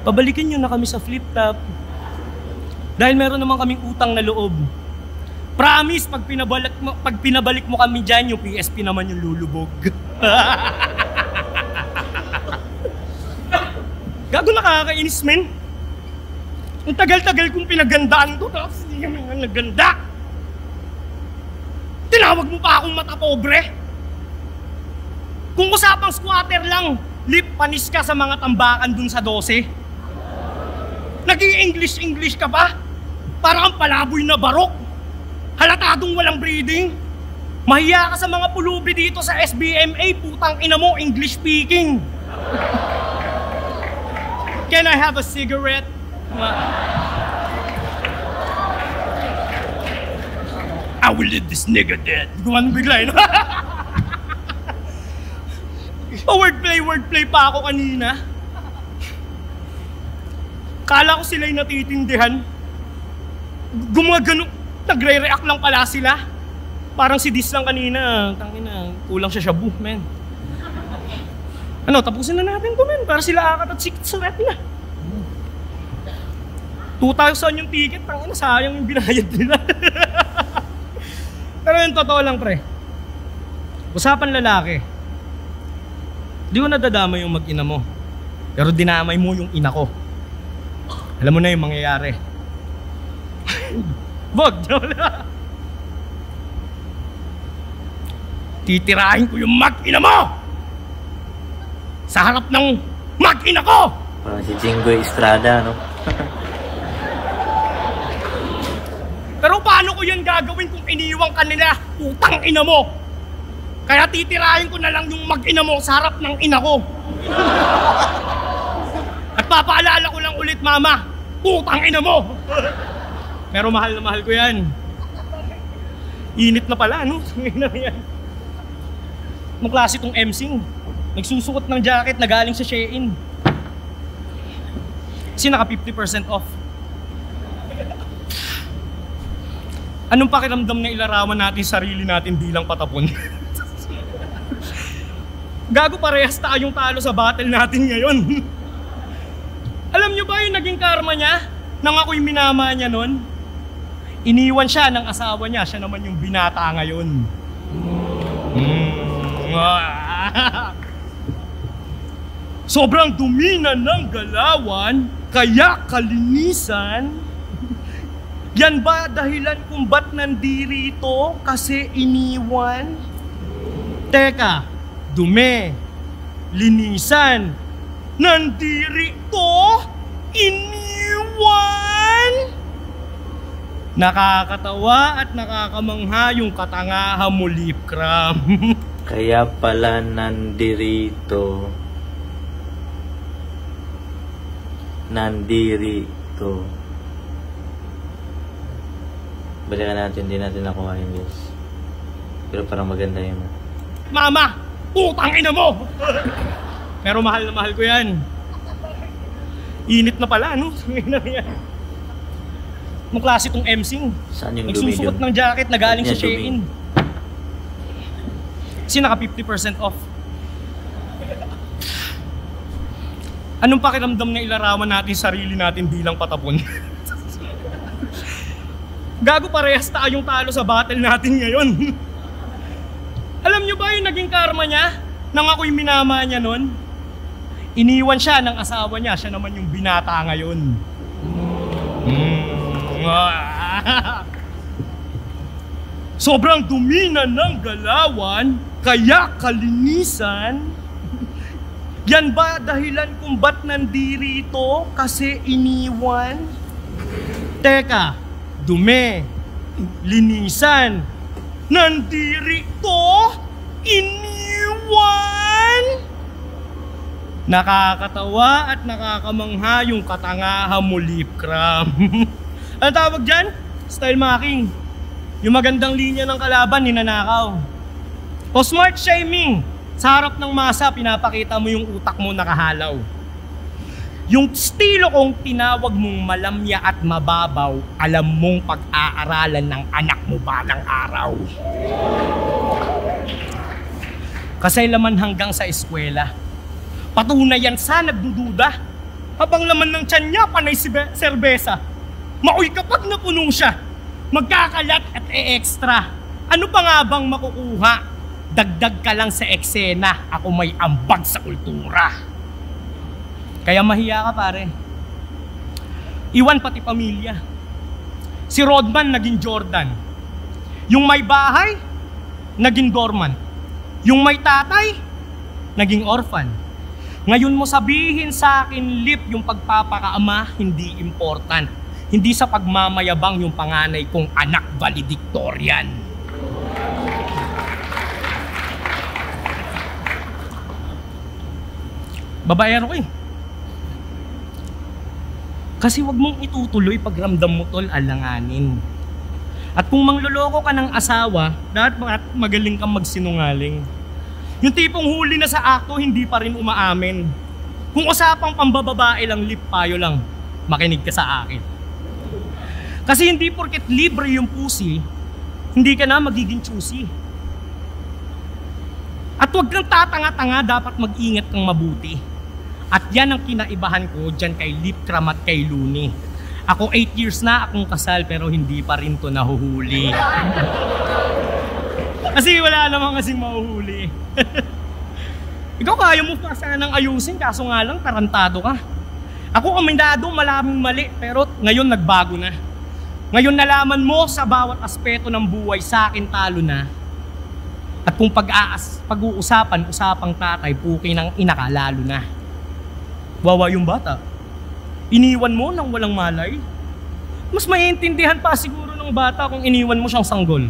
Pabalikin nyo na kami sa flip top. Dahil meron naman kaming utang na loob. Promise, pag pinabalik mo kami dyan, yung PSP naman yung lulubog. Gago, nakakainis, men. Ang tagal-tagal kong pinagandaan to, tapos hindi kami nga naganda. Tinawag mo pa akong mata pobre. Kung usapang squatter lang, lip panis ka sa mga tambakan dun sa 12. Nag-i-English ka pa? Para kang palaboy na barok. Halatadong walang breeding. Mahiya ka sa mga pulubi dito sa SBMA, putang ina mo, English speaking. Can I have a cigarette? I will let this nigga dead. Gumanong bigla yun. Wordplay pa ako kanina. Kala ko sila'y natitindihan. Gumagano, nagre-react lang pala sila. Parang si Dis lang kanina. Tangina, kulang siya shabu, men. Ano, tapusin na natin to, men. Para sila akat at sikit sa rep na. 2,000 yung ticket, tangina, sayang yung binayad nila. Pero yung totoo lang, pre. Usapan lalaki. Di ko nadadama yung mag-ina mo. Pero dinamay mo yung ina ko. Alam mo na yung mangyayari. Wag, Jola. Titirahin ko yung mag-ina mo! Sa harap ng mag-ina ko! Parang si Jingoy Estrada, no? Pero paano ko yan gagawin kung iniiwang kanila? Putang ina mo! Kaya titirahin ko na lang yung mag-ina mo sa harap ng ina ko. At papaalala ko lang ulit, Mama, putang ina mo! Pero mahal na mahal ko yan. Init na pala, no? Ina yan. Anong klase tong MCing? Nagsusukot ng jacket na galing sa Shein. Kasi naka 50% off. Anong pakiramdam na ilarawan natin sarili natin bilang patapon? Gago, parehas tayong talo sa battle natin ngayon. Alam nyo ba yung naging karma niya nang ako'y minama niya nun? Iniwan siya ng asawa niya, siya naman yung binata ngayon. Sobrang dumi na ng galawan, kaya kalinisan. Yan ba dahilan kung ba't nandirito kasi iniwan? Teka, dumi, linisan, nandirito, iniwan? Nakakatawa at nakakamangha yung katangahan mo, Lipcram. Kaya pala nandirito. Nandirito. Balikan natin, hindi natin nakuha yun, guys. Pero parang maganda yun. Mama! Putang ina mo! Pero mahal na mahal ko yan. Init na pala, no? Anong klase tong MC? Saan yung nagsusuot ng jacket na galing sa Shein. Kasi naka 50% off. Anong pakiramdam na ilarawan natin sarili natin bilang patapon? Gago, parehas tayong talo sa battle natin ngayon. Alam nyo ba yung naging karma niya nang ako'y minama niya nun? Iniwan siya ng asawa niya, siya naman yung binata ngayon. Sobrang dumi na ng galawan, kaya kalinisan. Yan ba dahilan kung ba't nandirito kasi iniwan? Teka, dumi, linisan, nandirito, iniwan? Nakakatawa at nakakamangha yung katangahan mo, Lipcram. Ano tawag dyan? Style marking. Yung magandang linya ng kalaban, ninanakaw. O smart shaming. Sa harap ng masa, pinapakita mo yung utak mo nakahalaw. Yung estilo kong tinawag mong malamya at mababaw, alam mong pag-aaralan ng anak mo balang araw. Kasi laman hanggang sa eskwela. Patunay yan sa nagdududa. Habang laman ng tiyan niya, panay serbesa. Maoy kapag napuno siya, magkakalat at e-extra. Ano pa nga bang makukuha? Dagdag ka lang sa eksena, ako may ambag sa kultura. Kaya mahiya ka, pare. Iwan pati pamilya. Si Rodman naging Jordan. Yung may bahay, naging dormant. Yung may tatay, naging orphan. Ngayon mo sabihin sa akin, Lip, yung pagpapakaama hindi important. Hindi sa pagmamayabang yung panganay kong anak valedictorian. Babaero ko eh. Kasi wag mong itutuloy pag ramdam mo, tol, alanganin. At kung mangloloko ka ng asawa, dapat magaling kang magsinungaling. Yung tipong huli na sa akto, hindi pa rin umaamin. Kung usapang pambababae lang, Lip, payo lang, makinig ka sa akin. Kasi hindi porket libre yung pusi, hindi ka na magiging choosy. At wag kang tatanga-tanga, dapat mag-ingat kang mabuti. At yan ang kinaibahan ko dyan kay Lipcram at kay Looney. Ako 8 years na akong kasal pero hindi pa rin to nahuhuli. Kasi wala naman kasing mahuhuli. Ikaw kaya mo pa sanang ayusin kaso nga lang tarantado ka. Ako kamindado malaming mali pero ngayon nagbago na. Ngayon nalaman mo sa bawat aspeto ng buhay sa akin talo na. At kung pag-uusapan, usapang tatay, puki ng inaka lalo na. Wawa yung bata. Iniwan mo nang walang malay. Mas maiintindihan pa siguro ng bata kung iniwan mo siyang sanggol.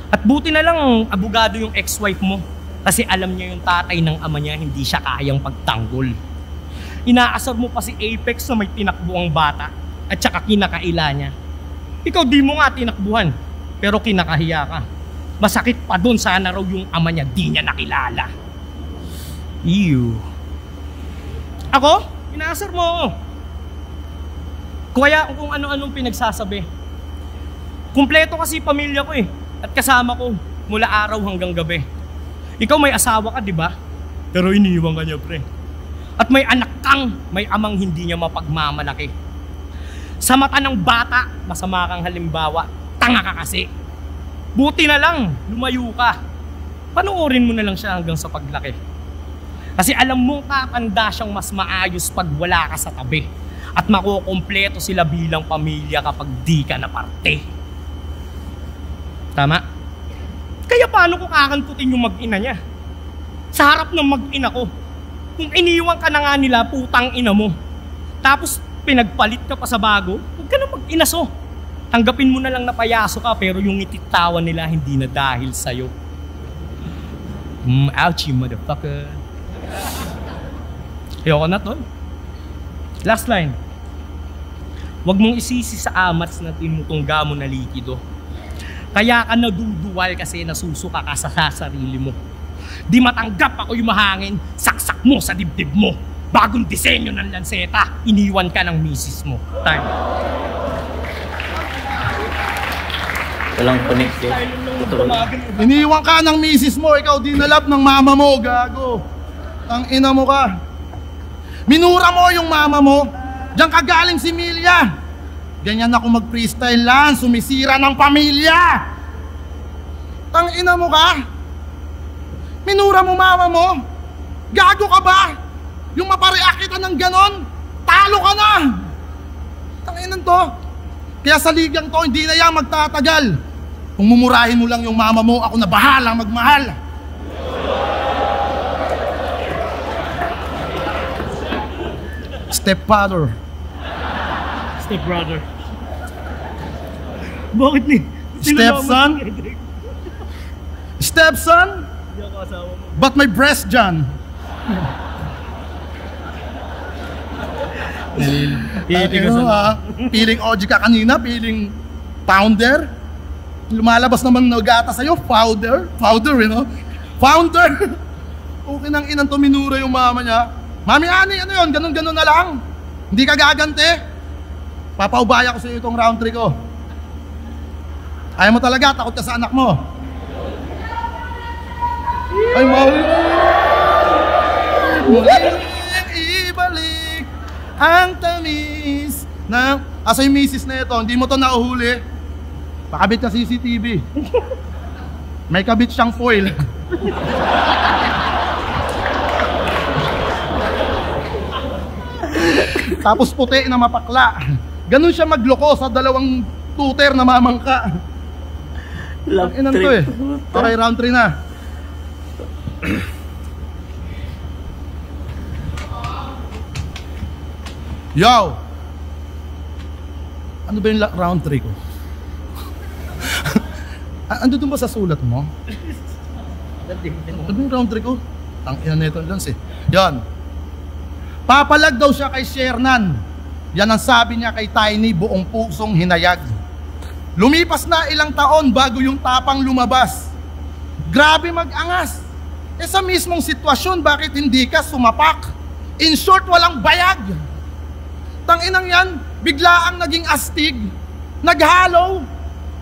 At buti na lang abogado yung ex-wife mo. Kasi alam niya yung tatay ng ama niya hindi siya kayang pagtanggol. Inaasar mo pa si Apex na may tinakbo ang bata at saka kinakaila niya. Ikaw di mo nga tinakbuhan pero kinakahiya ka. Masakit pa doon, sana raw yung ama niya di niya nakilala. Ew. Ako? Inaasar mo ako. Kaya kung ano-anong pinagsasabi. Kumpleto kasi pamilya ko eh. At kasama ko mula araw hanggang gabi. Ikaw may asawa ka, di ba? Pero iniwan ka niya, pre. At may anak kang may amang hindi niya mapagmamalaki. Sa mata ng bata, masama kang halimbawa. Tanga ka kasi. Buti na lang, lumayo ka. Panoorin mo na lang siya hanggang sa paglaki. Kasi alam mong katanda siyang mas maayos pag wala ka sa tabi. At makukumpleto sila bilang pamilya kapag di ka na parte. Tama? Kaya paano ko kakantutin yung mag-ina niya? Sa harap ng mag-ina ko. Kung iniwan ka na nga nila, putang ina mo. Tapos pinagpalit ka pa sa bago, huwag ka na mag-inaso. Tanggapin mo na lang na payaso ka, pero yung ititawan nila hindi na dahil sa'yo. Ouchie, motherfucker. Ayoko na to. Last line. Huwag mong isisi sa amats na tinutungga mo na likido. Kaya ka naduduwal kasi nasusuka ka sa sarili mo. Di matanggap ako yung mahangin, saksak mo sa dibdib mo. Bagong disenyo ng lanseta, iniwan ka ng misis mo. Time. Walang connect eh. Iniwan ka ng misis mo, ikaw dinalab ng mama mo, gago. Ang ina mo ka. Minura mo yung mama mo. Diyan ka galing si Milya. Ganyan ako mag-freestyle lang, sumisira ng pamilya. Tang ina mo ka? Minura mo mama mo? Gago ka ba? Yung mapareact kita ng ganon, talo ka na. Tang inan to. Kaya sa ligang to, hindi na yan magtatagal. Kung mumurahin mo lang yung mama mo, ako na bahala magmahal. Stepfather. Stepbrother. Bakit ni? Stepson? Stepson? But my breast, John. Piling OG ka kanina, piling founder. Lumalabas naman nagata sa'yo, founder, you know? Founder! Okay nang inang tuminura yung mama niya. Mami Ani, ano yun? Ganun-ganun na lang. Hindi ka gagante. Papaubaya ko sa'yo itong round 3 ko. Ayaw mo talaga, takot ka sa anak mo. Ay, muling ibalik ang tamis ng... Asa yung misis na ito, hindi mo to nauhuli. Pakabit ka CCTV. May kabit siyang foil. Tapos puti na mapakla. Ganun siya magloko sa dalawang tuter na mamangka. Love Inan to trip. eh. Okay, round 3 na. Yo! Ano ba yung round 3 ko? Ando dun ba sa sulat mo? Ano yung round 3 ko? Ang ina na ito, Lance eh. Yan. Papalag daw siya kay Shernan. Yan ang sabi niya kay Tiny, buong pusong hinayag. Lumipas na ilang taon bago yung tapang lumabas. Grabe mag-angas. Eh sa mismong sitwasyon, bakit hindi ka sumapak? In short, walang bayag. Tanginang yan, bigla ang naging astig. Naghalo.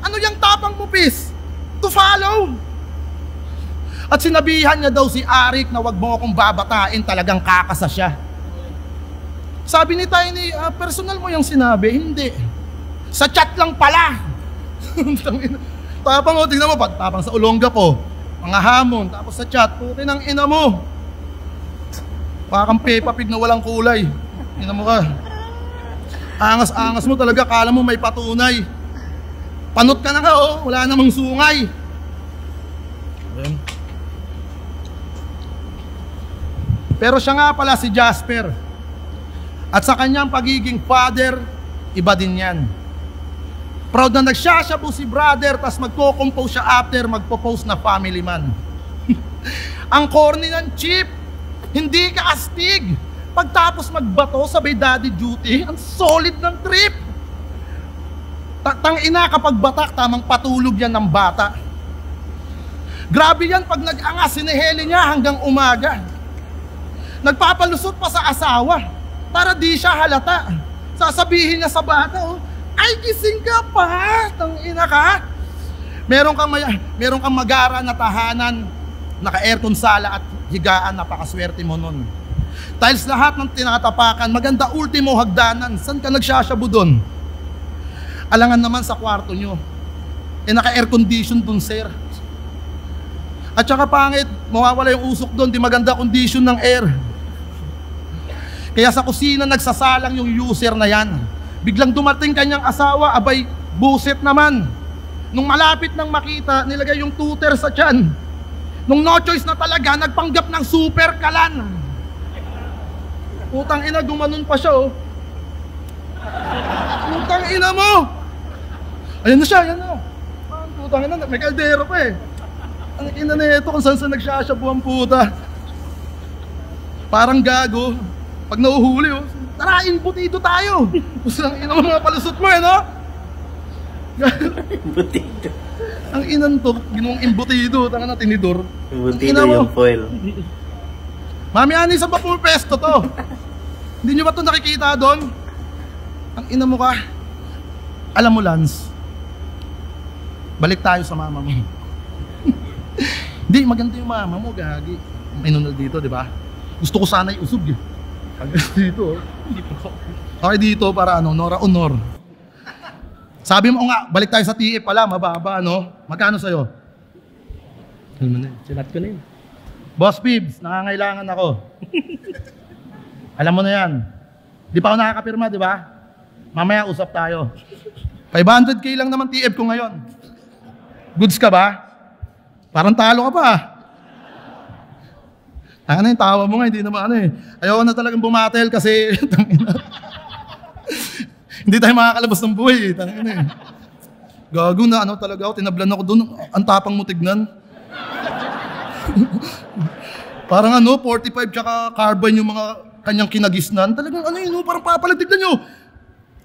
Ano yung tapang mo, pis? To follow. At sinabihan niya daw si Arik na wag mo akong babatain, talagang kakasa siya. Sabi ni Tiny, personal mo yung sinabi? Hindi. Sa chat lang pala. Tapang o, tingnan mo, pagtapang sa Olonga po. Mga hamon, tapos sa chat, puti ng ina mo. Pakang Peppa Pig na walang kulay. Ina mo ka. Angas-angas mo talaga, kala mo may patunay. Panot ka na nga, oh, wala namang sungay. Pero siya nga pala si Jasper. At sa kanyang pagiging father, iba din yan. Proud na nagsashabu si brother, tas magko-compose siya after, magpo-post na family man. Ang corny ng chip, hindi ka astig. Pagtapos magbato, sabay daddy duty, ang solid ng trip. Tang-ina kapag batak, tamang patulog yan ng bata. Grabe yan pag nag-angas, siniheli niya hanggang umaga. Nagpapalusot pa sa asawa para di siya halata. Sasabihin niya sa bata, oh, Ay, gising ka pa! Tangina ka! Meron kang magara na tahanan, naka-aircon sala at higaan, napakaswerte mo nun. Tiles lahat ng tinatapakan, maganda ultimo hagdanan. Saan ka nagsasyabu doon? Alangan naman sa kwarto nyo. Naka-air condition dun, sir. At saka pangit, mawawala yung usok doon, di maganda condition ng air. Kaya sa kusina nagsasalang yung user na yan. Biglang dumating kanyang asawa, abay, buset naman. Nung malapit nang makita, nilagay yung tutor sa tiyan. Nung no choice na talaga, nagpanggap ng super kalan. Putang ina, gumanon pa siya, oh. Putang ina mo! Ayan na siya, ayan na. Putang ina, may kaldero pa eh. Ang ina na ito kung saan sa nagsasyabu ang puta. Parang gago. Pag nauhuli, oh. Tara, imbutido tayo. Pusang ina mo mga palusot mo, eh, no? Imbutido. Ang inan to, ginawang imbutido. Tanga na, tinidor. Imbutido yung foil. Mami Ani, sa Bapur Pesto to. Hindi nyo ba ito nakikita doon? Ang ina mo ka. Alam mo, Lance, balik tayo sa mama mo. Hindi, maganda yung mama mo, gagi. May nunal dito, di ba? Gusto ko sana iusog eh. Dito, okay, dito para ano, Nora Honor. Sabi mo nga, balik tayo sa TF pala, mababa, no? Magkano sa'yo? Alam mo na, sinat ko na yun. Boss Pibs, nangangailangan ako. Alam mo na yan. Di pa ako nakakapirma, di ba? Mamaya usap tayo. 500k lang naman TF ko ngayon. Goods ka ba? Parang talo ka pa. Ano yung tawa mo nga, hindi naman ano eh. Ayoko na talagang bumatel kasi hindi tayo makakalabas ng buhay eh. Gago na ano talaga ako, tinablan ako doon. Ang tapang mo tignan. Parang ano, 45 tsaka carbine yung mga kanyang kinagisnan. Talagang ano yun, parang papalag. Tignan nyo.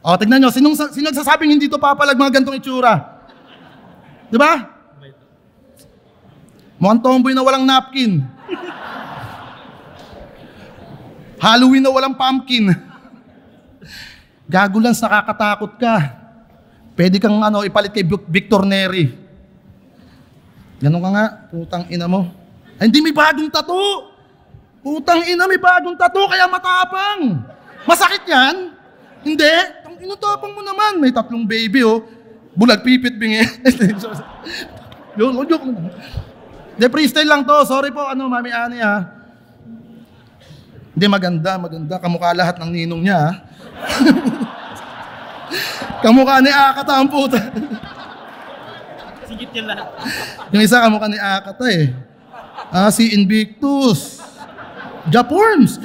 O, tignan nyo. Sinong nagsasabing hindi to papalag mga gantong itsura? Diba? Mukhang tomboy na walang napkin. Halloween na walang pumpkin. Gago lang, nakakatakot ka. Pwede kang ano, ipalit kay Victor Neri. Ganun ka nga, putang ina mo. Ay, hindi, may bagong tattoo. Putang ina, may bagong tattoo, kaya matapang. Masakit yan? Hindi. Tang ina, tapang mo naman. May 3 baby, oh. Bulag, pipit, bingi. Joke lang. Hindi, freestyle lang to. Sorry po, ano, Mami Ani, ha. Hindi, maganda. Kamukha lahat ng ninong niya, ha. Kamukha ni Akata ang puta. Sigit yan lahat. Yung isa kamukha ni Akata eh. Si Invictus. Japorms.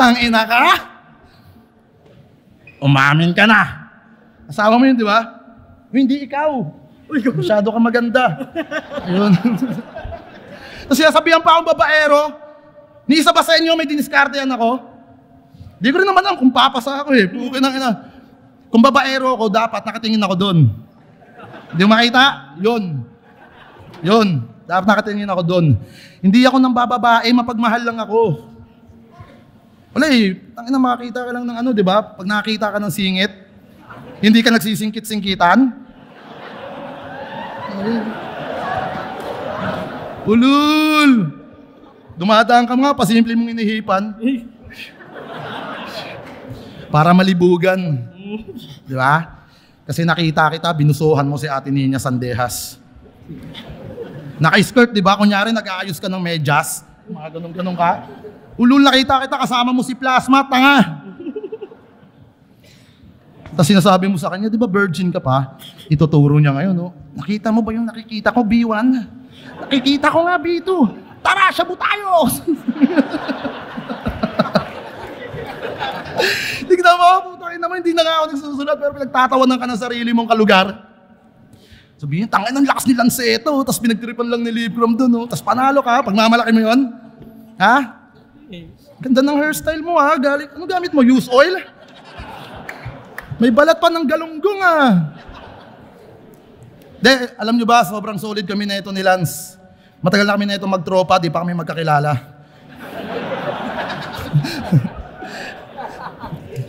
Tangina ka? Umamin ka na. Asawa mo yun, di ba? Hindi ikaw. Masyado ka maganda. Ayun. Tapos sinasabihan pa akong babaero, ni isa ba sa inyo may diniskarte yan ako? Di ko rin naman alam kung papasa ako eh. Pukin ng ina. Kung babaero ako, dapat nakatingin ako doon. Hindi mo makita? Yun. Dapat nakatingin ako doon. Hindi ako nang bababae, mapagmahal lang ako. Wala eh. Tangina, makakita ka lang ng ano, di ba? Pag nakakita ka ng singit, hindi ka nagsisingkit-singkitan. Ulul! Dumadaan ka nga, pasimple mong inihipan. Para malibugan. Di ba? Kasi nakita kita, binusuhan mo si Ate Nina Sandehas. Naka-skirt, di ba? Kunyari, nag-aayos ka ng medyas. Mga ganun-ganun ka. Ulul, nakita kita, kasama mo si Plasma, tanga. Tapos sinasabi mo sa kanya, di ba virgin ka pa? Ituturo niya ngayon, no? Nakita mo ba yung nakikita ko, B1? Nakikita ko nga, B2. Tara, shabu tayo! Tignan mo, putang ina mo, hindi na nga ako nagsusunod, pero pinagtatawanan ka ng sarili mong kalugar. Sabihin, tangin ng lakas ni Lanceto, tapos pinagtripan lang ni Libram doon, no? Tapos panalo ka, pagmamalaki mo yun. Ha? Ganda ng hairstyle mo, ha? Ano gamit mo? Use oil? May balat pa ng galunggong, ah. De, alam nyo ba, sobrang solid kami na ito ni Lance. Matagal na kami na ito magtropa, di pa kami magkakilala.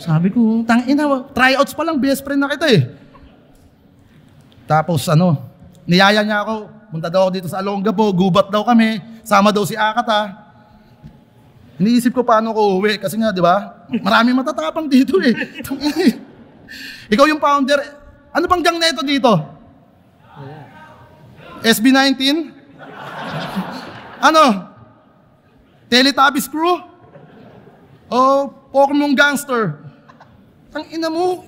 Sabi ko, tangina, tryouts pa lang, best friend na kita eh. Tapos niyaya niya ako, punta daw ako dito sa Olongapo, gubat daw kami, sama daw si Akata. Iniisip ko paano ko uwi, kasi nga, di ba, maraming matatapang dito eh. Ikaw yung founder, ano bang gang na ito dito? SB19? Teletubbies crew? O Pokemon Gangster? Ang ina mo,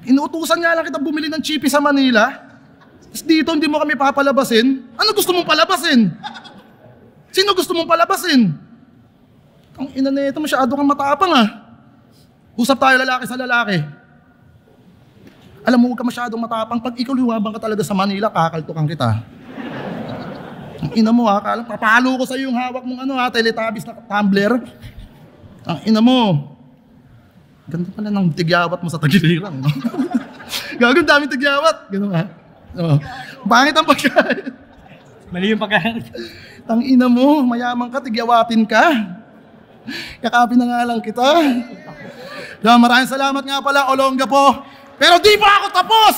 inuutusan nga lang kita bumili ng chippy sa Manila. Tapos dito hindi mo kami papalabasin. Ano gusto mong palabasin? Sino gusto mong palabasin? Ang ina na ito, masyado kang matapang Usap tayo lalaki sa lalaki. Alam mo, huwag ka masyadong matapang. Pag ikaw liwabang ka talaga sa Manila, kakaltukan kita. Ang ina mo papalo ko sa iyo yung hawak mong Teletubbies na tumbler. Ang ina mo. Ganda pala ng tigyawat mo sa Tagiliran. Gagawin daming tigyawat. Gano'n Pangit ang pagkain. Mali yung pagkain. Tang ina mo, mayaman ka, tigyawatin ka. Yakapin na nga lang kita. Maraming salamat nga pala, Olongapo. Pero di pa ako tapos!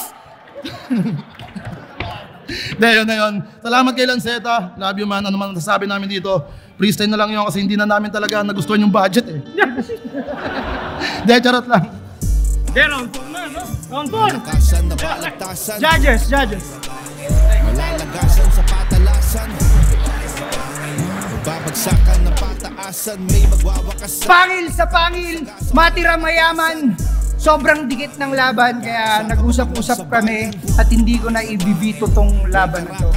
Yun na yun. Salamat kay Lanceta. Love you man. Ano man nasasabi namin dito. Freestyle na lang yun kasi hindi na namin talaga nagustuhan yung budget eh. Charot lang. Round 4 na, no? Round 4! Judges. Malalagasan sa patalasan. Babagsakan na pataasan. May magwawakas Pangil sa pangil, matira mayaman. Sobrang dikit ng laban kaya nag-usap-usap kami at hindi ko na ibibito tong laban na to.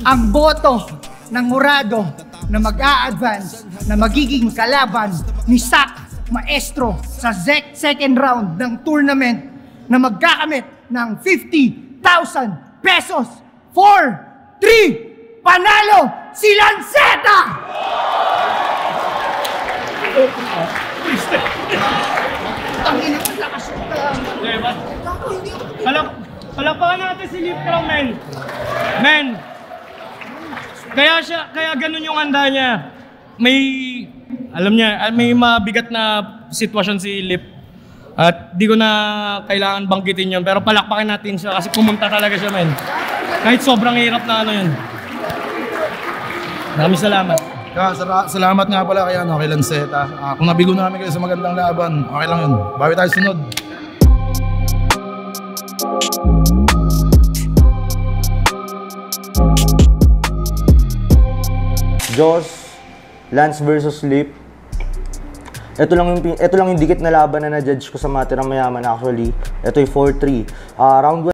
Ang boto ng Murado na mag-a-advance na magiging kalaban ni Sak Maestro sa second round ng tournament na magkakamit ng 50,000 pesos for 3 panalo si Lanceta! Ang ina mo, lakas ka. Diba? Palakpakan natin si Lip Crown, men. Kaya ganun yung handa niya. May mabigat na sitwasyon si Lip. At di ko na kailangan banggitin yun. Pero palakpakan natin siya kasi pumunta talaga siya, men. Kahit sobrang hirap na yun. Maraming salamat. Salamat nga pala kay Lanceta. Kung nabigo namin kayo sa magandang laban, okay lang yun. Bawi tayo sunod. Joss, Lance versus Lip. Ito lang yung dikit na laban na na-judge ko sa Matirang Mayaman actually. Ito yung 4-3. Round